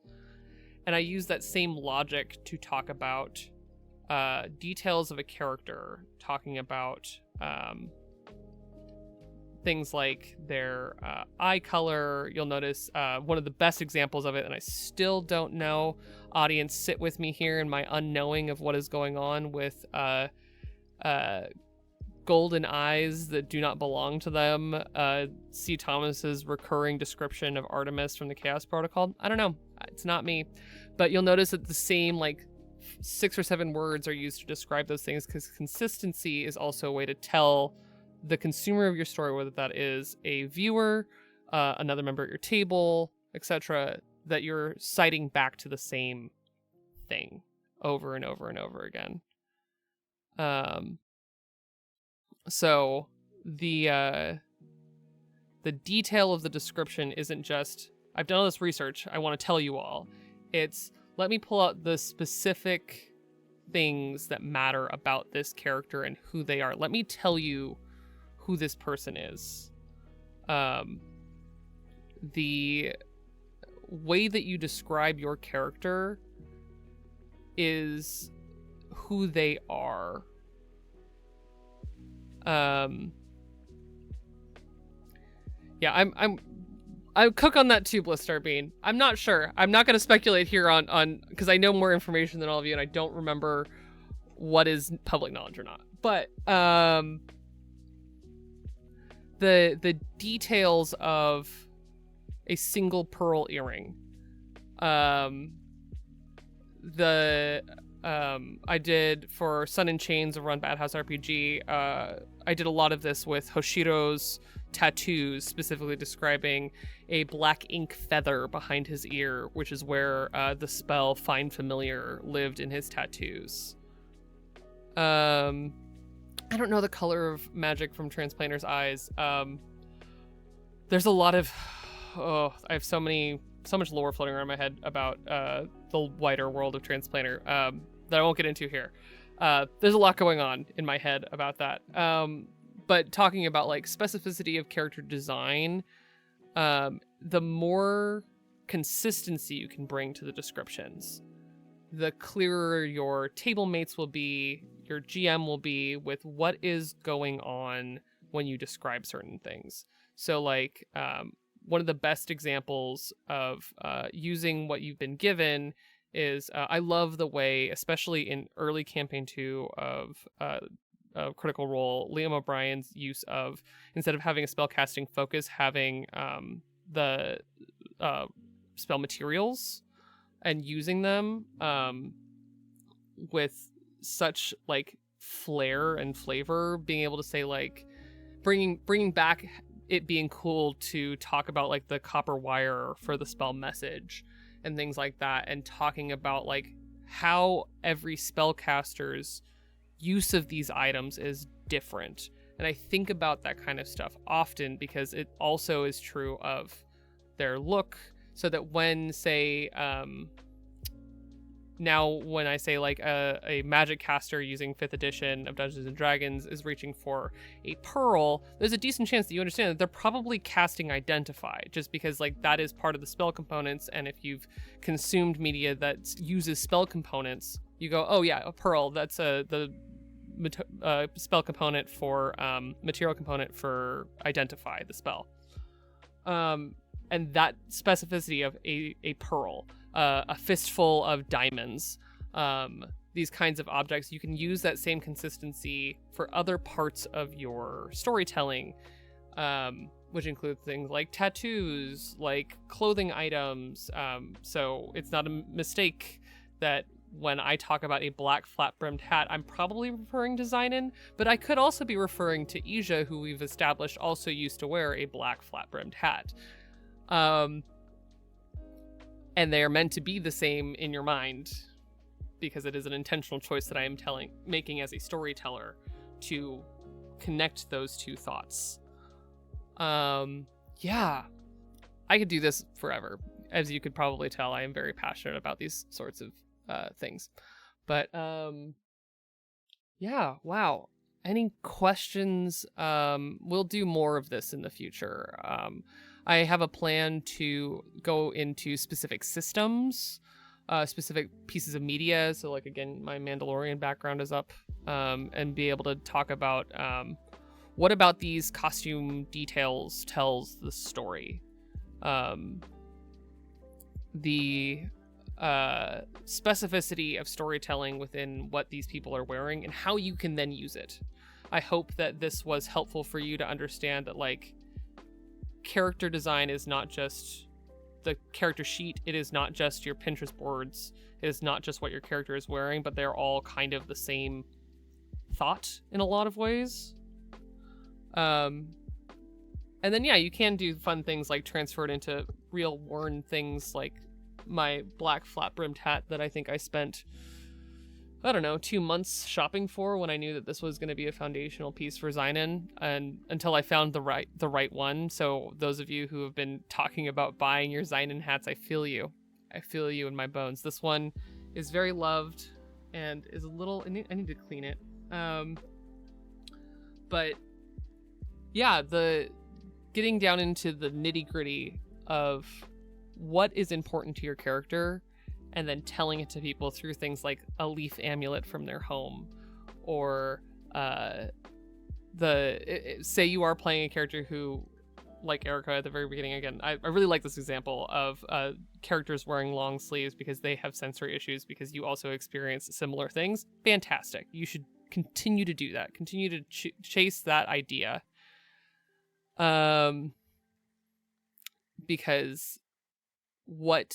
And I use that same logic to talk about details of a character, talking about things like their eye color. You'll notice one of the best examples of it, and I still don't know, audience, sit with me here in my unknowing of what is going on with golden eyes that do not belong to them. C. Thomas's recurring description of Artemis from the Chaos Protocol. I don't know. It's not me. But you'll notice that the same like 6 or 7 words are used to describe those things because consistency is also a way to tell the consumer of your story, whether that is a viewer, another member at your table, etc., that you're citing back to the same thing over and over and over again. So the detail of the description isn't just, I've done all this research, I want to tell you all. It's, let me pull out the specific things that matter about this character and who they are. Let me tell you who this person is. The way that you describe your character is who they are. Yeah, I cook on that too, Blistar Bean. I'm not sure. I'm not going to speculate here on because I know more information than all of you, and I don't remember what is public knowledge or not. But the details of a single pearl earring. I did for Sun and Chains of Run Bad House RPG. I did a lot of this with Hoshiro's tattoos, specifically describing a black ink feather behind his ear, which is where the spell Find Familiar lived in his tattoos. I don't know the color of magic from Transplanter's eyes. There's a lot of I have so much lore floating around my head about the wider world of Transplanter that I won't get into here. There's a lot going on in my head about that. But talking about like specificity of character design, the more consistency you can bring to the descriptions, the clearer your table mates will be, your GM will be with what is going on when you describe certain things. So like one of the best examples of using what you've been given is I love the way, especially in early campaign 2 of Critical Role, Liam O'Brien's use of, instead of having a spellcasting focus, having the spell materials and using them with such like flair and flavor, being able to say like bringing back it being cool to talk about like the copper wire for the spell message and things like that, and talking about like how every spellcaster's use of these items is different. And I think about that kind of stuff often because it also is true of their look, so that when say now when I say like a magic caster using 5th edition of Dungeons and Dragons is reaching for a pearl, there's a decent chance that you understand that they're probably casting Identify, just because like that is part of the spell components. And if you've consumed media that uses spell components, you go, oh yeah, a pearl, that's the spell component for material component for Identify, the spell. And that specificity of a pearl, a fistful of diamonds, these kinds of objects, you can use that same consistency for other parts of your storytelling, which include things like tattoos, like clothing items. So it's not a mistake that when I talk about a black flat-brimmed hat, I'm probably referring to Zynon, but I could also be referring to Ija, who we've established also used to wear a black flat-brimmed hat. And they are meant to be the same in your mind because it is an intentional choice that I am making as a storyteller to connect those two thoughts. Yeah, I could do this forever. As you could probably tell, I am very passionate about these sorts of things. But yeah, wow. Any questions? We'll do more of this in the future. I have a plan to go into specific systems, specific pieces of media. So like, again, my Mandalorian background is up, and be able to talk about what about these costume details tells the story. The specificity of storytelling within what these people are wearing and how you can then use it. I hope that this was helpful for you to understand that like character design is not just the character sheet, it is not just your Pinterest boards, it is not just what your character is wearing, but they're all kind of the same thought in a lot of ways. And then yeah, you can do fun things like transfer it into real worn things, like my black flat-brimmed hat that I think I spent, I don't know, 2 months shopping for when I knew that this was going to be a foundational piece for Zynon, and until I found the right one. So those of you who have been talking about buying your Zynon hats, I feel you. I feel you in my bones. This one is very loved and is a little, I need to clean it. But yeah, the getting down into the nitty-gritty of what is important to your character and then telling it to people through things like a leaf amulet from their home, or say you are playing a character who, like Erica at the very beginning, again, I really like this example of characters wearing long sleeves because they have sensory issues because you also experience similar things. Fantastic. You should continue to do that. Continue to chase that idea. Because what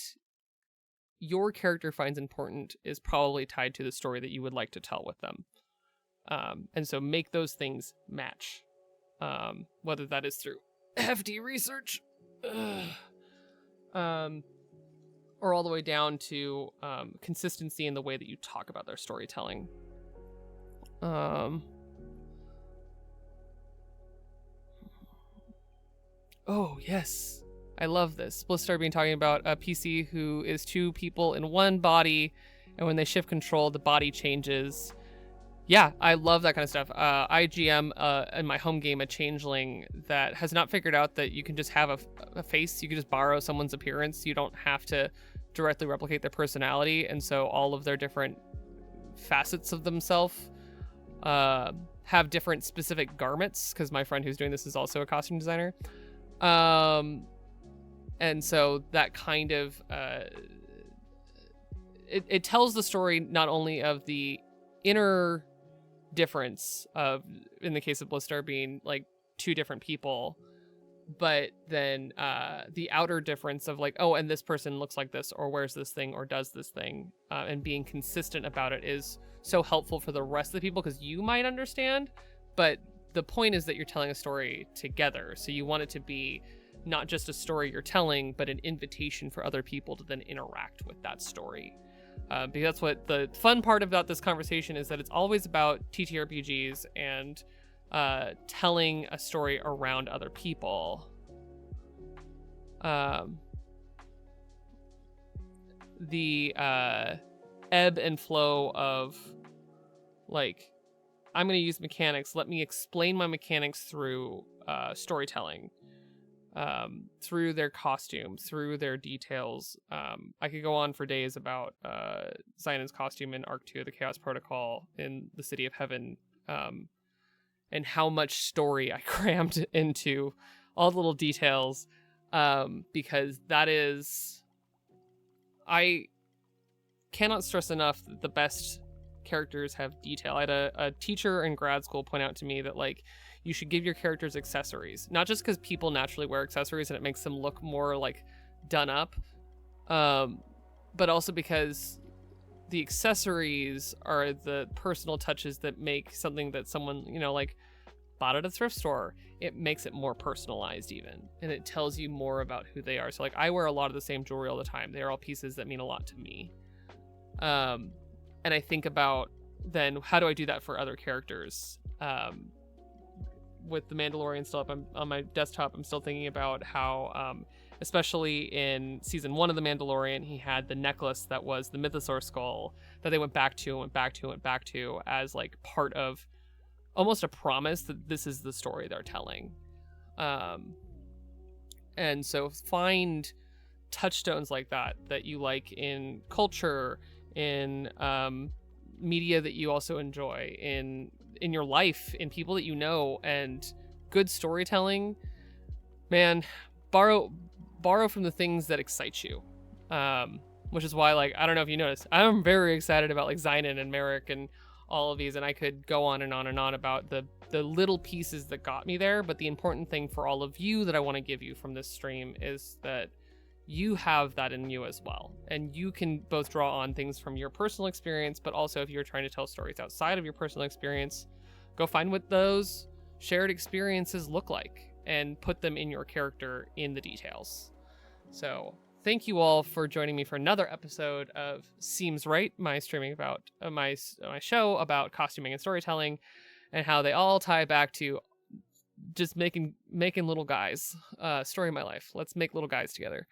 your character finds important is probably tied to the story that you would like to tell with them. And so make those things match. Whether that is through hefty research, or all the way down to consistency in the way that you talk about their storytelling. Oh, yes. I love this. Blistar being talking about a PC who is two people in one body, and when they shift control, the body changes. Yeah, I love that kind of stuff. I GM in my home game a changeling that has not figured out that you can just have a face. You can just borrow someone's appearance. You don't have to directly replicate their personality. And so all of their different facets of themselves have different specific garments, because my friend who's doing this is also a costume designer. And so that kind of it tells the story not only of the inner difference of, in the case of Blistar, being like two different people, but then the outer difference of like, oh, and this person looks like this, or wears this thing, or does this thing, and being consistent about it is so helpful for the rest of the people, because you might understand, but the point is that you're telling a story together, so you want it to be not just a story you're telling, but an invitation for other people to then interact with that story. Because that's what the fun part about this conversation is, that it's always about TTRPGs and telling a story around other people. The ebb and flow of, like, I'm going to use mechanics. Let me explain my mechanics through storytelling. Through their costume, through their details. I could go on for days about Zion's costume in Arc 2 of the Chaos Protocol in the City of Heaven, and how much story I crammed into all the little details, because that is... I cannot stress enough that the best characters have detail. I had a teacher in grad school point out to me that, like, you should give your characters accessories, not just because people naturally wear accessories and it makes them look more like done up, but also because the accessories are the personal touches that make something that someone, like, bought at a thrift store. It makes it more personalized even, and it tells you more about who they are. So, like, I wear a lot of the same jewelry all the time. They are all pieces that mean a lot to me. And I think about then, how do I do that for other characters? With the Mandalorian still up on my desktop, I'm still thinking about how, especially in season 1 of the Mandalorian, he had the necklace that was the Mythosaur skull that they went back to as like part of almost a promise that this is the story they're telling. And so find touchstones like that you like in culture, in media that you also enjoy, in your life, in people that you know, and good storytelling. Man, borrow from the things that excite you, which is why, like, I don't know if you noticed, I'm very excited about, like, Zynon and Merrick and all of these, and I could go on and on and on about the little pieces that got me there. But the important thing for all of you that I want to give you from this stream is that you have that in you as well, and you can both draw on things from your personal experience, but also if you're trying to tell stories outside of your personal experience, go find what those shared experiences look like and put them in your character in the details. So thank you all for joining me for another episode of Seems Right, my streaming about my show about costuming and storytelling, and how they all tie back to just making little guys. Story of my life. Let's make little guys together.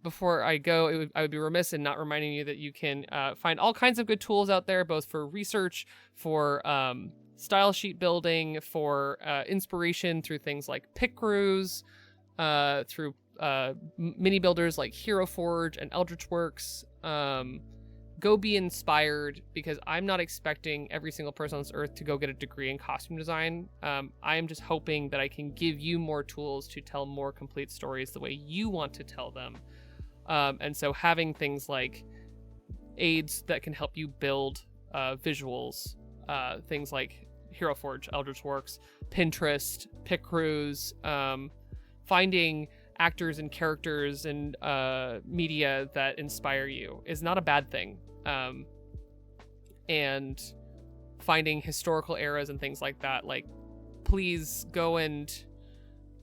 Before I go, I would be remiss in not reminding you that you can find all kinds of good tools out there, both for research, for style sheet building, for inspiration through things like pick crews, through mini builders like Hero Forge and Eldritch Works. Go be inspired, because I'm not expecting every single person on this earth to go get a degree in costume design. I am just hoping that I can give you more tools to tell more complete stories the way you want to tell them. And so having things like aids that can help you build visuals, things like Hero Forge, Eldritch Works, Pinterest, Pick Crews, finding actors and characters and media that inspire you is not a bad thing. And finding historical eras and things like that, like, please go and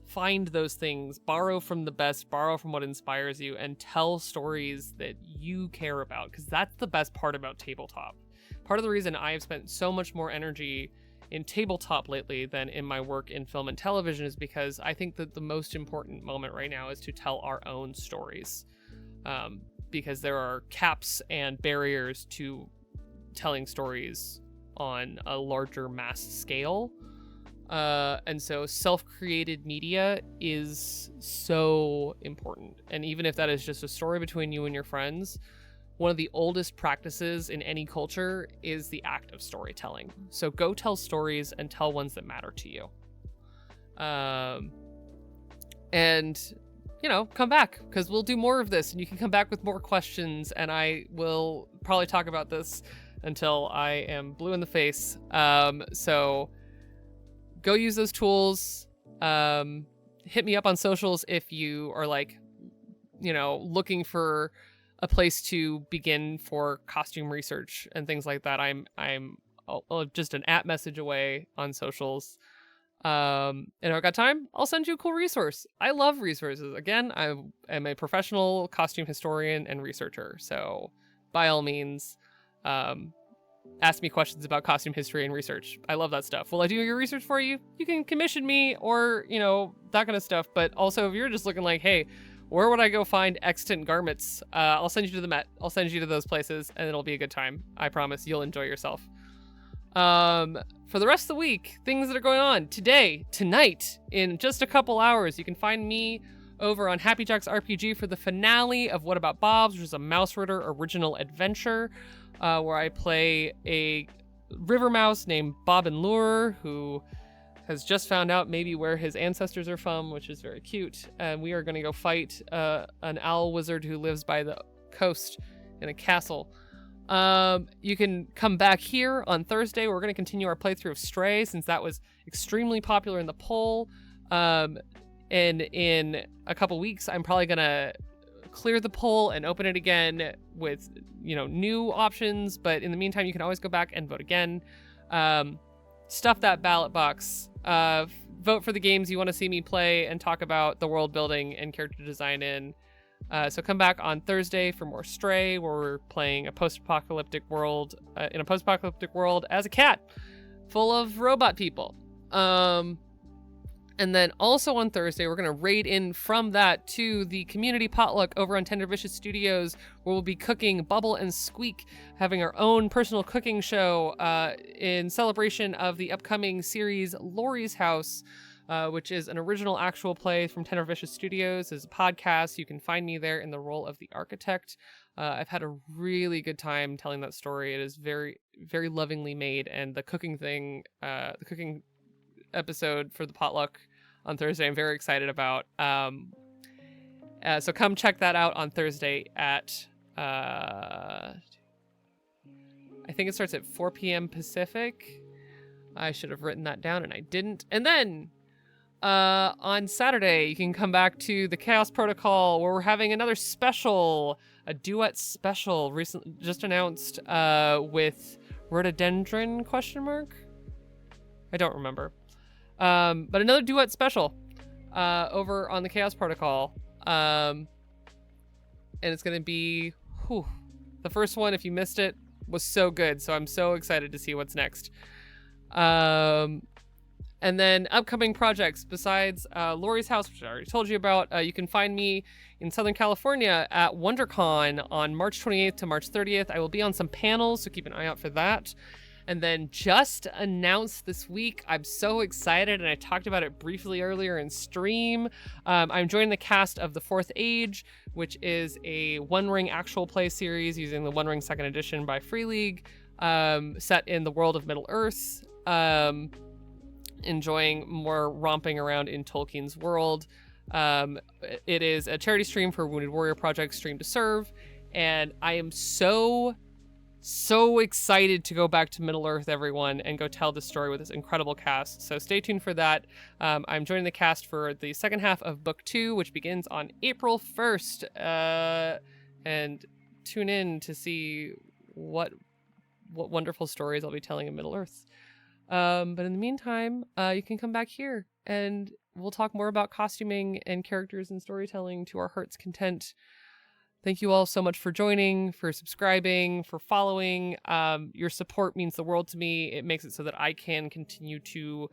find those things, borrow from the best, borrow from what inspires you, and tell stories that you care about, because that's the best part about tabletop. Part of the reason I have spent so much more energy in tabletop lately than in my work in film and television is because I think that the most important moment right now is to tell our own stories, because there are caps and barriers to telling stories on a larger mass scale. And so self-created media is so important. And even if that is just a story between you and your friends, one of the oldest practices in any culture is the act of storytelling. So go tell stories and tell ones that matter to you. And, you know, come back, because we'll do more of this, and you can come back with more questions, and I will probably talk about this until I am blue in the face. So go use those tools. Hit me up on socials if you are, like, you know, looking for a place to begin for costume research and things like that. I'm just an @ message away on socials. And if I've got time, I'll send you a cool resource. I love resources. Again, I am a professional costume historian and researcher. So by all means, ask me questions about costume history and research. I love that stuff. Will I do your research for you? You can commission me, or, you know, that kind of stuff. But also, if you're just looking like, hey, where would I go find extant garments? I'll send you to the Met. I'll send you to those places, and it'll be a good time. I promise you'll enjoy yourself. For the rest of the week, things that are going on tonight, in just a couple hours, you can find me over on Happy Jack's RPG for the finale of What About Bob's, which is a Mouse Ritter original adventure, where I play a river mouse named Bob and Lure, who has just found out maybe where his ancestors are from, which is very cute. And we are going to go fight an owl wizard who lives by the coast in a castle. You can come back here on Thursday. We're going to continue our playthrough of Stray, since that was extremely popular in the poll. And in a couple weeks, I'm probably going to clear the poll and open it again with, you know, new options. But in the meantime, you can always go back and vote again. Stuff that ballot box. Vote for the games you want to see me play and talk about the world building and character design in. So come back on Thursday for more Stray, where we're playing a post-apocalyptic world, in a post-apocalyptic world as a cat full of robot people. And then also on Thursday, we're going to raid in from that to the community potluck over on Tender Vicious Studios, where we'll be cooking Bubble and Squeak, having our own personal cooking show in celebration of the upcoming series Lori's House, which is an original actual play from Tender Vicious Studios. It's a podcast. You can find me there in the role of the architect. I've had a really good time telling that story. It is very, very lovingly made, and the cooking thing, the cooking episode for the potluck on Thursday, I'm very excited about. So come check that out on Thursday at I think it starts at 4 p.m. Pacific. I should have written that down and I didn't. And then on Saturday, you can come back to the Chaos Protocol, where we're having another special, a duet special, recently just announced with Rhododendron ? I don't remember. But another duet special over on the Chaos Protocol. And it's going to be, the first one, if you missed it, was so good. So I'm so excited to see what's next. And then upcoming projects besides Lori's House, which I already told you about. You can find me in Southern California at WonderCon on March 28th to March 30th. I will be on some panels, so keep an eye out for that. And then just announced this week, I'm so excited, and I talked about it briefly earlier in stream. I'm joining the cast of The Fourth Age, which is a One Ring actual play series using the One Ring 2nd edition by Free League, set in the world of Middle Earth. Enjoying more romping around in Tolkien's world. It is a charity stream for Wounded Warrior Project, Stream to Serve, and I am so excited to go back to Middle Earth, everyone, and go tell this story with this incredible cast. So stay tuned for that. I'm joining the cast for the second half of Book 2, which begins on April 1st. And tune in to see what wonderful stories I'll be telling in Middle Earth. But in the meantime, you can come back here and we'll talk more about costuming and characters and storytelling to our heart's content. Thank you all so much for joining, for subscribing, for following. Your support means the world to me. It makes it so that I can continue to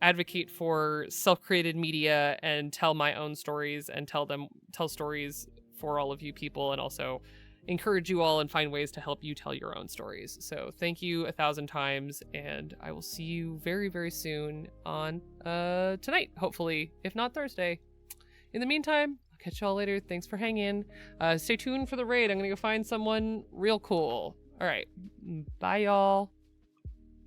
advocate for self-created media and tell my own stories and tell stories for all of you people, and also encourage you all and find ways to help you tell your own stories. So thank you 1,000 times, and I will see you very, very soon on tonight, hopefully, if not Thursday. In the meantime, catch y'all later. Thanks for hanging. Stay tuned for the raid. I'm gonna go find someone real cool. All right. Bye, y'all.